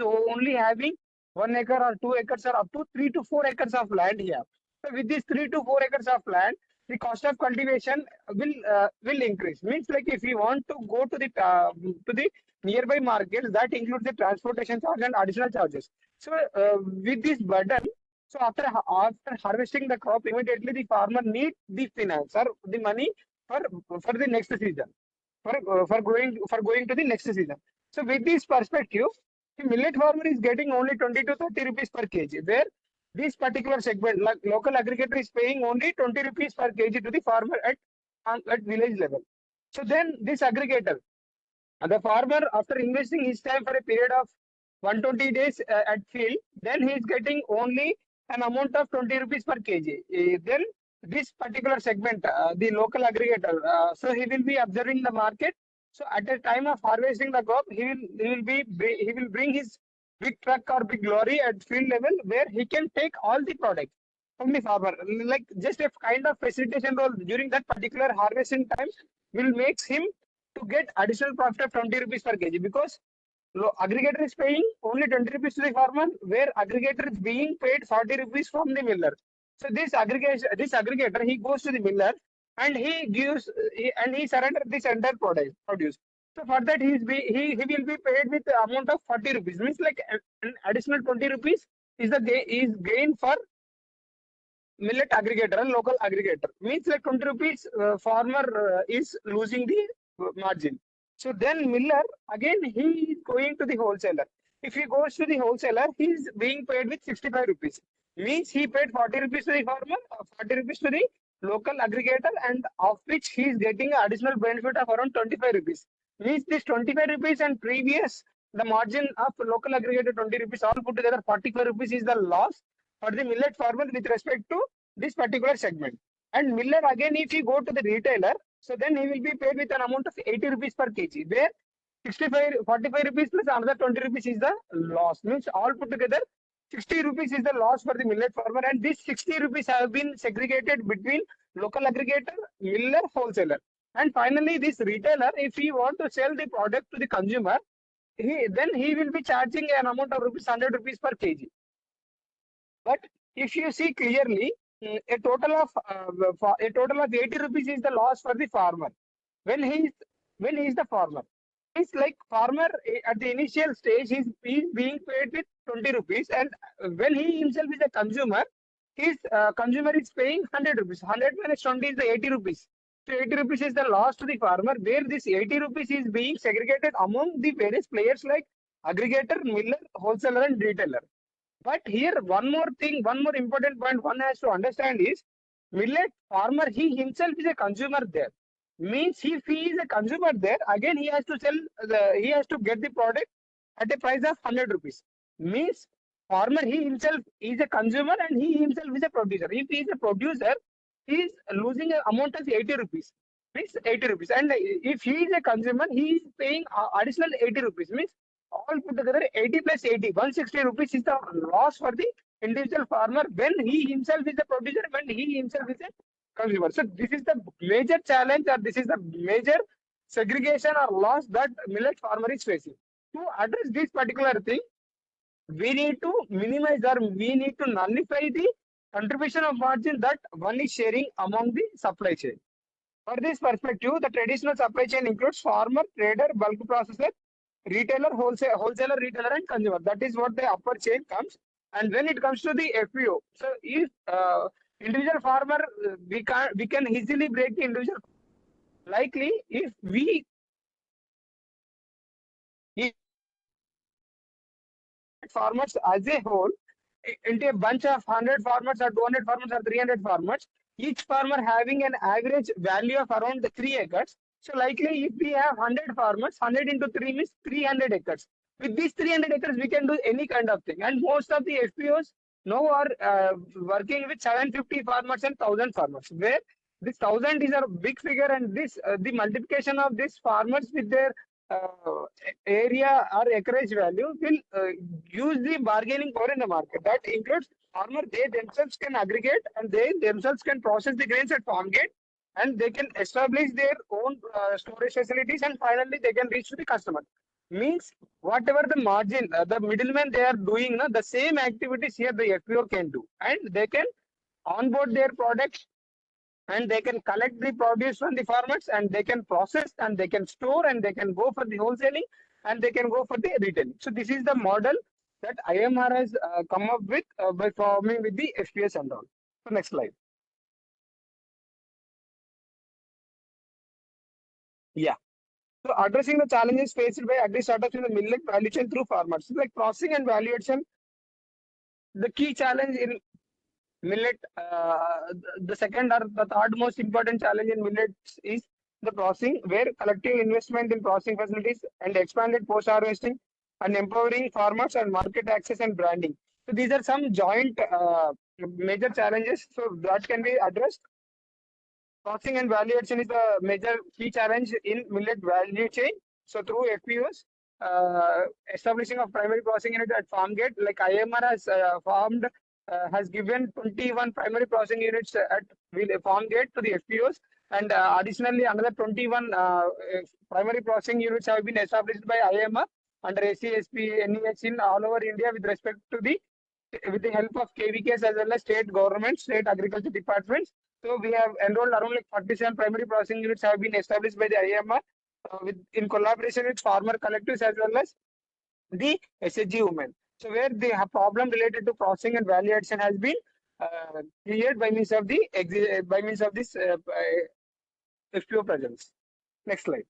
only having 1 acre or 2 acres or up to 3 to 4 acres of land here. So with these 3 to 4 acres of land, the cost of cultivation will increase. Means like if you want to go to the nearby markets, that includes the transportation charge and additional charges. So with this burden, so after harvesting the crop, immediately the farmer need the finance or the money for the next season, for going to the next season. So with this perspective, the millet farmer is getting only 20 to 30 rupees per kg, where this particular segment, like local aggregator, is paying only 20 rupees per kg to the farmer at village level. So then this aggregator, the farmer, after investing his time for a period of 120 days at field, then he is getting only an amount of 20 rupees per kg. Then this particular segment, the local aggregator, so he will be observing the market. So at the time of harvesting the crop, he will bring his big truck or big lorry at field level, where he can take all the product from the farmer. Like just a kind of facilitation role during that particular harvesting time will makes him to get additional profit of 20 rupees per kg, because aggregator is paying only 20 rupees to the farmer, where aggregator is being paid 40 rupees from the miller. So this aggregator, he goes to the miller and he surrenders this entire produce. So for that, he will be paid with the amount of 40 rupees. Means like an additional 20 rupees is gain for millet aggregator and local aggregator. Means like 20 rupees farmer is losing the margin. So then miller, again, he is going to the wholesaler. If he goes to the wholesaler, he is being paid with 65 rupees. Means he paid 40 rupees to the farmer, 40 rupees to the local aggregator, and of which he is getting an additional benefit of around 25 rupees. Means this 25 rupees and previous, the margin of local aggregator 20 rupees, all put together 45 rupees is the loss for the millet farmer with respect to this particular segment. And miller, again, if you go to the retailer, so then he will be paid with an amount of 80 rupees per kg, where 45 rupees plus another 20 rupees is the loss. Means all put together 60 rupees is the loss for the millet farmer, and this 60 rupees have been segregated between local aggregator, miller, wholesaler. And finally, this retailer, if he want to sell the product to the consumer, he will be charging an amount of 100 rupees per kg. But if you see clearly, a total of 80 rupees is the loss for the farmer when he is the farmer. It's like farmer at the initial stage he's being paid with 20 rupees, and when he himself is a consumer, his consumer is paying 100 rupees. 100 minus 20 is the 80 rupees. So 80 rupees is the loss to the farmer, where this 80 rupees is being segregated among the various players like aggregator, miller, wholesaler, and retailer. But here, one more thing, one more important point one has to understand is millet farmer, he himself is a consumer there. Means if he is a consumer there, again he has to sell he has to get the product at a price of 100 rupees. Means farmer, he himself is a consumer and he himself is a producer. If he is a producer, he is losing an amount of 80 rupees. Means 80 rupees. And if he is a consumer, he is paying additional 80 rupees. Means all put together 80 plus 80, 160 rupees is the loss for the individual farmer when he himself is a producer, when he himself is a consumer. So this is the major challenge, or this is the major segregation or loss that millet farmer is facing. To address this particular thing, we need to minimize or we need to nullify the contribution of margin that one is sharing among the supply chain. For this perspective, the traditional supply chain includes farmer, trader, bulk processor, retailer, wholesaler, retailer, and consumer. That is what the upper chain comes. And when it comes to the FPO, so if individual farmer, we can easily break the individual. Likely, if farmers as a whole into a bunch of 100 farmers or 200 farmers or 300 farmers, each farmer having an average value of around 3 acres. So likely if we have 100 farmers, 100 into 3 means 300 acres. With these 300 acres, we can do any kind of thing. And most of the FPOs now are working with 750 farmers and 1000 farmers, where this 1000 is a big figure, and this the multiplication of these farmers with their area or acreage value will use the bargaining power in the market. That includes farmer, they themselves can aggregate and they themselves can process the grains at farm gate, and they can establish their own storage facilities, and finally they can reach to the customer. Means whatever the margin, the middlemen they are doing, the same activities here the FPO can do, and they can onboard their products, and they can collect the produce from the farmers, and they can process, and they can store, and they can go for the wholesaling, and they can go for the retailing. So this is the model that IMR has come up with by forming with the FPOs and all. So next slide. Yeah. So addressing the challenges faced by agri-startups in the millet value chain through farmers, like processing and valuation. The key challenge in millet, the second or the third most important challenge in millets is the processing, where collective investment in processing facilities and expanded post-harvesting and empowering farmers and market access and branding. So these are some joint major challenges. So that can be addressed. Processing and valuation is the major key challenge in millet value chain. So through FPOs, establishing of primary processing unit at farm gate, like IMR has formed, has given 21 primary processing units at farm gate to the FPOs, and additionally another 21 primary processing units have been established by IMR under SCSP, NEH in all over India with respect to with the help of KVKs as well as state government, state agriculture departments. So we have enrolled around like 47 primary processing units have been established by the IMR in collaboration with farmer collectives as well as the SHG women. So where the problem related to processing and value addition has been cleared by means of this FPO presence. Next slide.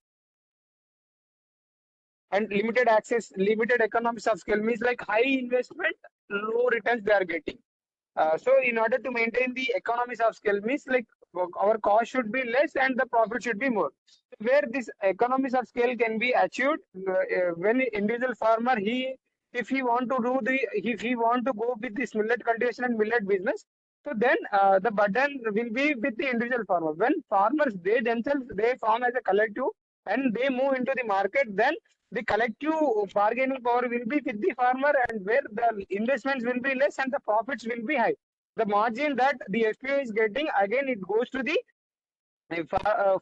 And limited access, limited economies of scale means like high investment, low returns they are getting. So in order to maintain the economies of scale means like our cost should be less and the profit should be more. Where this economies of scale can be achieved when individual farmer, if he want to go with this millet cultivation and millet business, so then the burden will be with the individual farmer. When farmers they themselves they form as a collective and they move into the market, then the collective bargaining power will be with the farmer, and where the investments will be less and the profits will be high. The margin that the FPO is getting, again it goes to the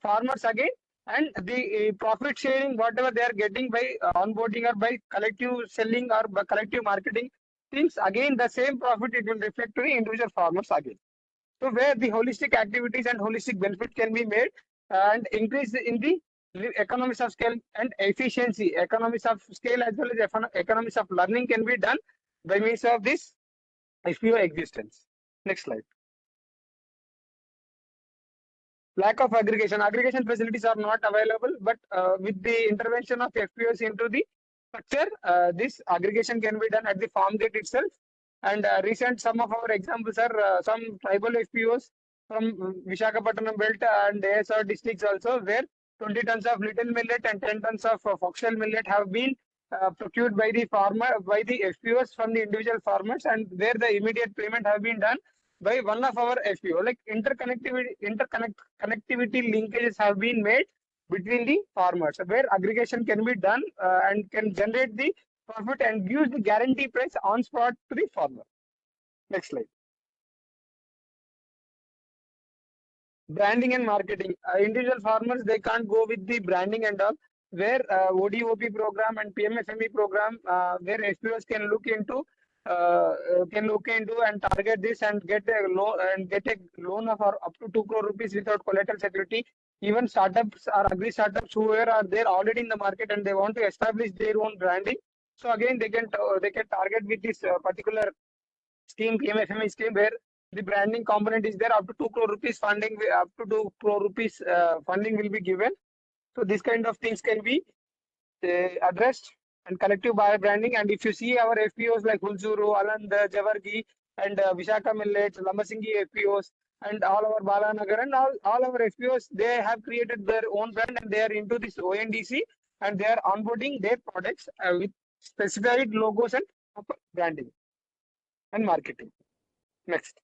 farmers again, and the profit sharing whatever they are getting by onboarding or by collective selling or by collective marketing things, again the same profit it will reflect to the individual farmers again. So where the holistic activities and holistic benefit can be made and increase in the economies of scale and efficiency, economies of scale as well as economies of learning can be done by means of this FPO existence. Next slide. Lack of aggregation. Aggregation facilities are not available, but with the intervention of FPOs into the structure, this aggregation can be done at the farm gate itself. And recent some of our examples are some tribal FPOs from Visakhapatnam belt and ASR districts also, where 20 tons of little millet and 10 tons of foxtail millet have been procured by the farmer, by the FPOs from the individual farmers, and where the immediate payment have been done by one of our FPO. Like connectivity linkages have been made between the farmers, where aggregation can be done and can generate the profit and gives the guarantee price on spot to the farmer. Next slide. Branding and marketing. Individual farmers, they can't go with the branding and all, where ODOP program and PMFME program, where FPOs can look into and target this and get a loan of up to 2 crore rupees without collateral security. Even startups or agri-startups whoever are there already in the market and they want to establish their own branding. So again, they can target with this particular scheme, PMFME scheme, where the branding component is there. Up to 2 crore rupees funding, up to 2 crore rupees funding will be given. So this kind of things can be addressed and collective buyer branding. And if you see our FPOs like Hulsuru, Aland, Javargi, and Vishaka Millets, Lambasingi FPOs, and all our Balanagar and all our FPOs, they have created their own brand and they are into this ONDC and they are onboarding their products with specified logos and branding and marketing. Next.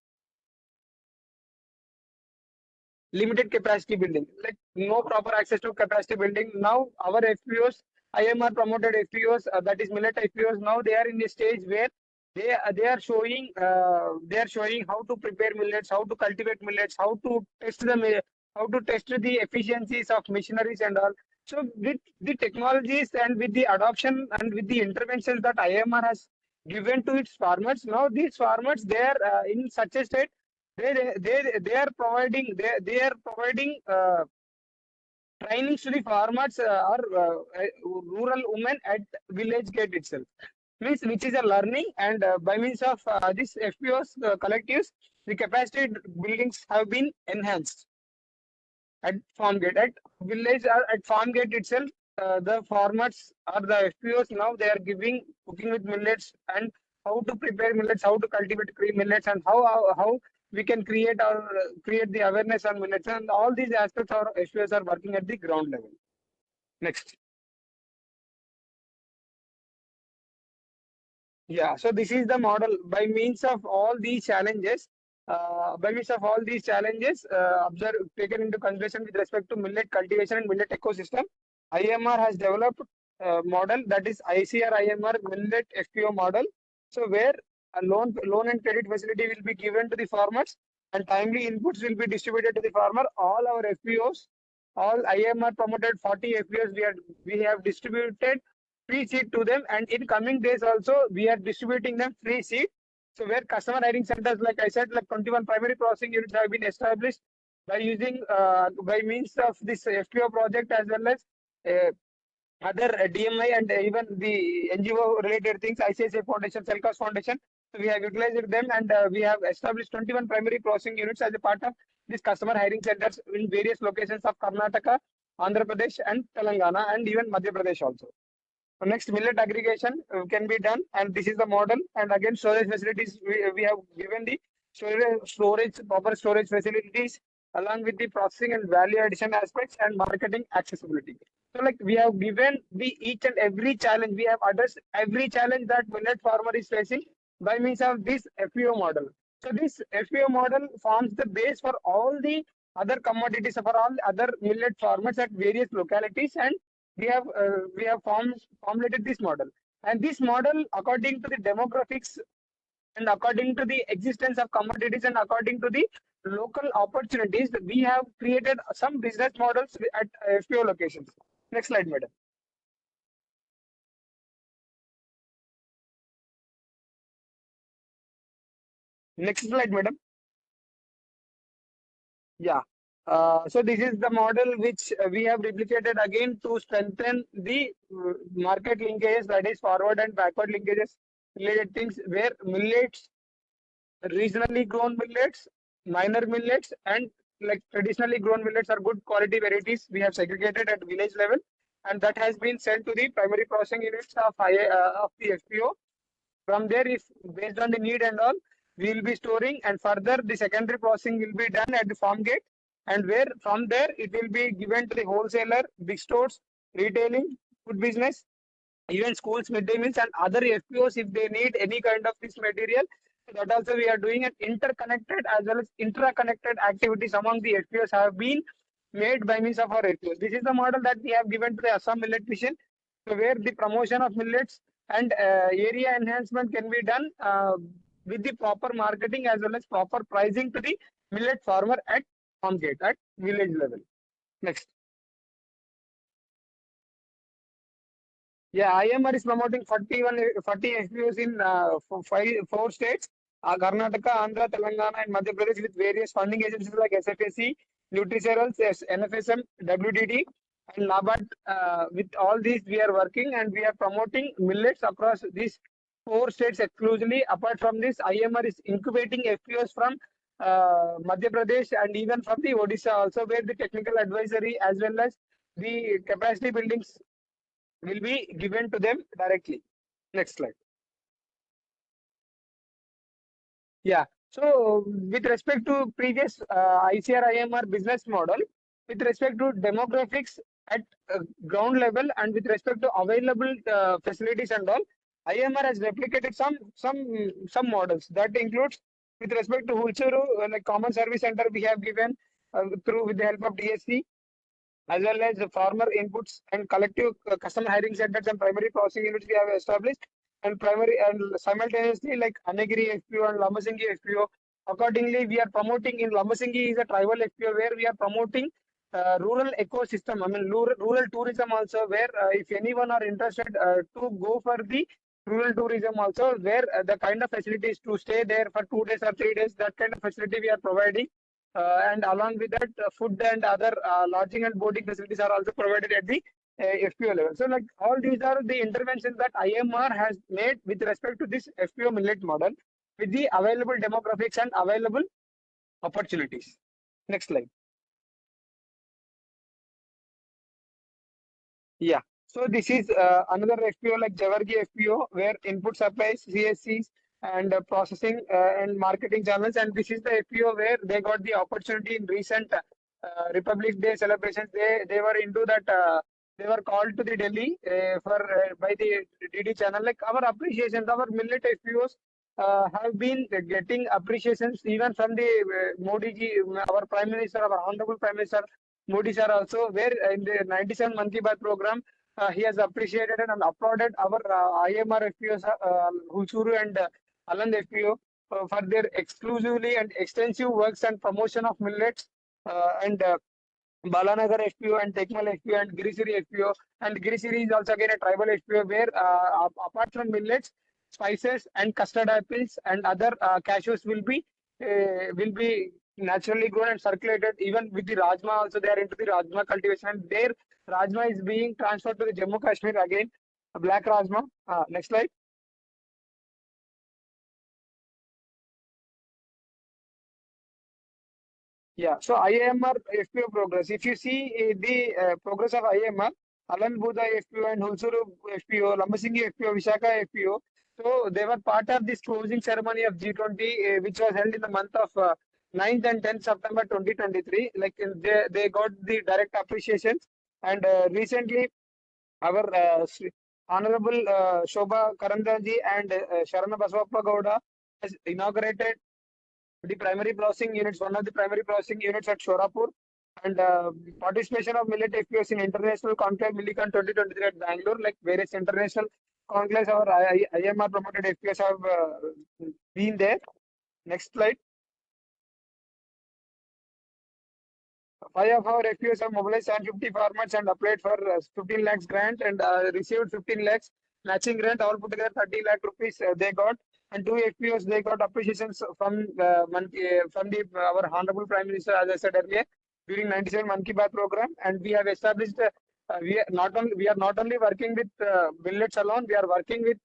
Limited capacity building, like no proper access to capacity building. Now our FPOs, IMR promoted FPOs, that is Millet FPOs, now they are in a stage where they are showing how to prepare millets, how to cultivate millets, how to test the efficiencies of machineries and all. So with the technologies and with the adoption and with the interventions that IMR has given to its farmers, now these farmers, they are in such a state, they are providing trainings to the farmers or rural women at village gate itself, means which is a learning. And by means of this FPOs collectives, the capacity buildings have been enhanced at farm gate, at village or at farm gate itself. The farmers or the FPOs, now they are cooking with millets and how to prepare millets, how to cultivate millets, and how we can create the awareness on millets, and all these aspects our FPOs are working at the ground level. Next. Yeah, so this is the model. By means of all these challenges, taken into consideration with respect to millet cultivation and millet ecosystem, IMR has developed a model, that is ICAR-IIMR Millet FPO model. So where a loan and credit facility will be given to the farmers and timely inputs will be distributed to the farmer. All our FPOs, all IMR promoted 40 FPOs, we have distributed free seed to them, and in coming days also we are distributing them free seed. So where customer hiring centers, like I said, like 21 primary processing units have been established by using by means of this FPO project, as well as other DMI and even the NGO related things, ICICI Foundation, Selcos Foundation. So we have utilized them, and we have established 21 primary processing units as a part of these customer hiring centers in various locations of Karnataka, Andhra Pradesh, and Telangana, and even Madhya Pradesh also. Next, millet aggregation can be done, and this is the model. And again, storage facilities, we have given the proper storage facilities, along with the processing and value addition aspects and marketing accessibility. So like we have given each and every challenge, we have addressed every challenge that millet farmer is facing by means of this FPO model. So this FPO model forms the base for all the other commodities, for all other millet farmers at various localities, and we have formulated this model. And this model, according to the demographics and according to the existence of commodities and according to the local opportunities, we have created some business models at FPO locations. Next slide, madam. Next slide, madam. Yeah. So this is the model which we have replicated again to strengthen the market linkages, that is forward and backward linkages related things, where millets, regionally grown millets, minor millets, and like traditionally grown millets are good quality varieties. We have segregated at village level, and that has been sent to the primary processing units of the FPO, From there, if based on the need and all, we will be storing, and further the secondary processing will be done at the farm gate, and where from there it will be given to the wholesaler, big stores, retailing, food business, even schools, midday meals, and other FPOs if they need any kind of this material. That also we are doing an interconnected as well as intra-connected activities among the FPOs have been made by means of our FPOs. This is the model that we have given to the Assam Millet Mission, so where the promotion of millets and area enhancement can be done with the proper marketing as well as proper pricing to the millet farmer at farm gate, at village level. Next. Yeah, IMR is promoting 40 FPOs in four states, Karnataka, Andhra, Telangana, and Madhya Pradesh, with various funding agencies like SFSC, Nutricerals, NFSM, WDD, and NABARD. With all these, we are working and we are promoting millets across these four states exclusively. Apart from this, IMR is incubating FPOs from Madhya Pradesh and even from the Odisha also, where the technical advisory as well as the capacity buildings will be given to them directly. Next slide. Yeah. So with respect to previous ICAR-IIMR business model, with respect to demographics at ground level and with respect to available facilities and all, IIMR has replicated some models. That includes with respect to Hulchuru, like common service center we have given through with the help of DSC, as well as the farmer inputs and collective customer hiring centers and primary processing units we have established, and primary and simultaneously like Anagiri FPO and Lamasingi FPO. Accordingly, we are promoting in Lamasingi is a tribal FPO where we are promoting rural ecosystem. I mean rural tourism also, where if anyone are interested to go for the rural tourism also, where the kind of facilities to stay there for 2 days or 3 days, that kind of facility we are providing. And along with that, food and other lodging and boarding facilities are also provided at the FPO level. So, like all these are the interventions that IMR has made with respect to this FPO millet model, with the available demographics and available opportunities. Next slide. Yeah. So this is another FPO like Jawargi FPO, where input supplies, CSCs, and processing and marketing channels. And this is the FPO where they got the opportunity in recent Republic Day celebrations. They were into that. They were called to the Delhi for by the DD channel. Like our appreciations, our millet FPOs have been getting appreciations even from the Modi ji, our Prime Minister, our Honorable Prime Minister Modi sir also, where in the 97 Man Ki Baat program, he has appreciated and applauded our IMR FPOs, Hulchuru and Aland FPO for their exclusively and extensive works and promotion of millets, and Balanagar FPO and Tekmal FPO and Girisiri FPO. And Girisiri is also again a tribal FPO where apart from millets, spices and custard apples and other cashews will be naturally grown and circulated. Even with the Rajma also, they are into the Rajma cultivation, and their Rajma is being transferred to the Jammu Kashmir again, a black Rajma. Next slide. Yeah, so IIMR FPO progress. If you see the progress of IIMR, Alan Buddha FPO and Hulsuru FPO, Lamasingi FPO, Vishaka FPO, so they were part of this closing ceremony of G20, which was held in the month of 9th and 10th September 2023. Like they got the direct appreciations, and recently our Honorable Shobha Karandaji and Sharana Baswappa Gowda has inaugurated the primary processing units, one of the primary processing units at Shorapur, and participation of millet FPOs in international conclave Millicon 2023 at Bangalore. Like various international conclaves, our IMR promoted FPOs have been there. Next slide. 5 of our FPOs have mobilized 750 farmers and applied for 15 lakhs grant and received 15 lakhs matching grant. All put together 30 lakh rupees they got. And 2 FPOs they got appreciations from our Honorable Prime Minister, as I said earlier, during 97 Man Ki Baat program. And we have established we are not only working with millets alone, we are working with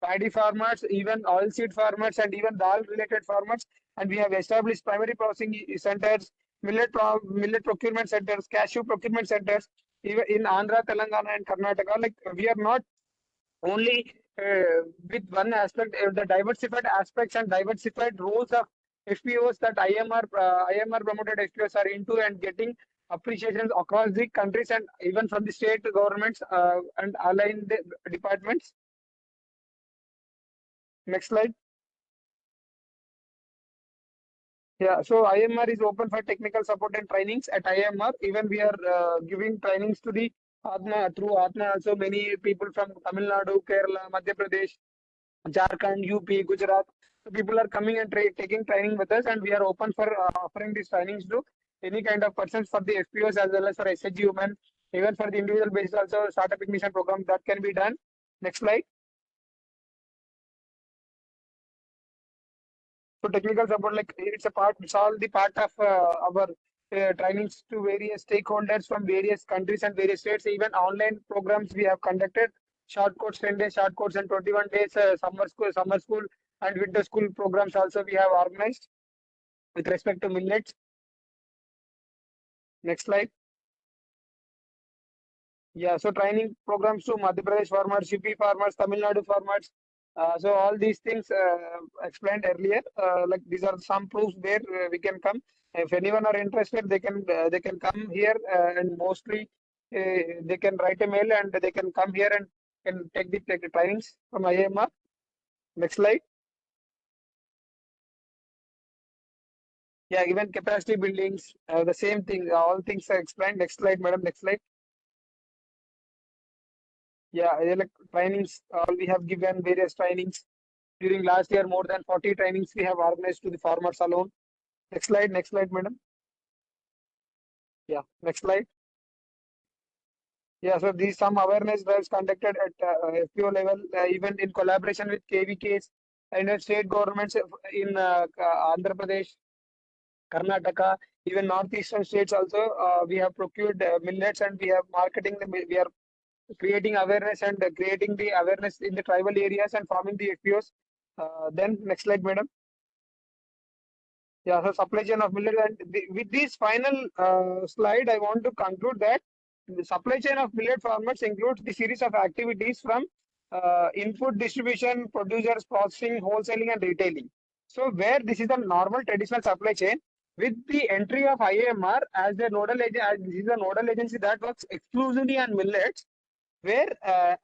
paddy farmers, even oilseed farmers, and even dal related farmers. And we have established primary processing centers, millet procurement centers, cashew procurement centers, even in Andhra, Telangana, and Karnataka. Like we are not only with one aspect, the diversified aspects and diversified roles of FPOs that IMR promoted FPOs are into and getting appreciations across the countries and even from the state governments and aligned departments. Next slide. Yeah, so IMR is open for technical support and trainings at IMR. Even we are giving trainings to the Atma through Atma. Also, many people from Tamil Nadu, Kerala, Madhya Pradesh, Jharkhand, UP, Gujarat. So people are coming and taking training with us, and we are open for offering these trainings to any kind of persons for the FPOs as well as for SHG women, even for the individual basis also startup ignition program that can be done. Next slide. So technical support, like it's all the part of our trainings to various stakeholders from various countries and various states. Even online programs we have conducted, short course 10 days, short course and 21 days, summer school and winter school programs also we have organized with respect to millets. Next slide. Yeah, so training programs to Madhya Pradesh farmers, UP farmers, Tamil Nadu farmers. So all these things explained earlier, like these are some proofs where we can come. If anyone are interested, they can come here and mostly they can write a mail and they can come here and can take the trainings from IIMR. Next slide. Yeah, even capacity buildings, the same thing. All things are explained. Next slide, madam. Next slide. Yeah, like trainings. We have given various trainings during last year. More than 40 trainings we have organized to the farmers alone. Next slide, madam. Yeah, next slide. Yeah, so these some awareness drives conducted at FPO level, even in collaboration with KVKs and state governments in Andhra Pradesh, Karnataka, even northeastern states also. We have procured millets and we have marketing them. We are creating awareness and creating the awareness in the tribal areas and forming the FPOs. Then next slide, madam. Yeah, so supply chain of millet and with this final slide, I want to conclude that the supply chain of millet farmers includes the series of activities from input distribution, producers, processing, wholesaling, and retailing. So where this is a normal traditional supply chain, with the entry of IAMR as the nodal agent, as this is a nodal agency that works exclusively on millets, where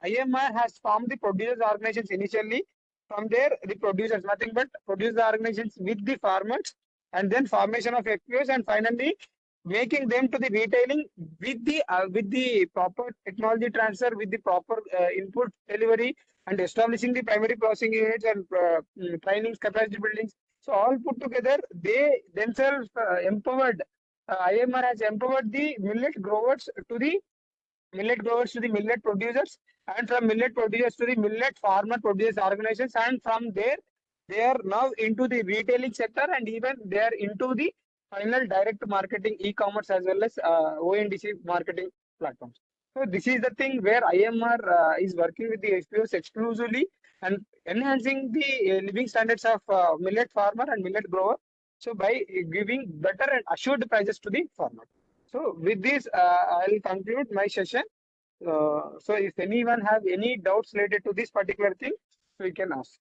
IMR has formed the producers organizations initially. From there, the producers, nothing but producer organizations with the farmers, and then formation of FPOs, and finally making them to the retailing with the proper technology transfer, with the proper input delivery, and establishing the primary processing units and trainings, capacity buildings. So all put together, they themselves empowered. IMR has empowered the millet growers to the millet producers, and from millet producers to the millet farmer producers organizations, and from there they are now into the retailing sector, and even they are into the final direct marketing, e-commerce, as well as ONDC marketing platforms. So this is the thing where IMR is working with the FPOs exclusively and enhancing the living standards of millet farmer and millet grower. So by giving better and assured prices to the farmer. So with this, I'll conclude my session. So if anyone have any doubts related to this particular thing, we can ask.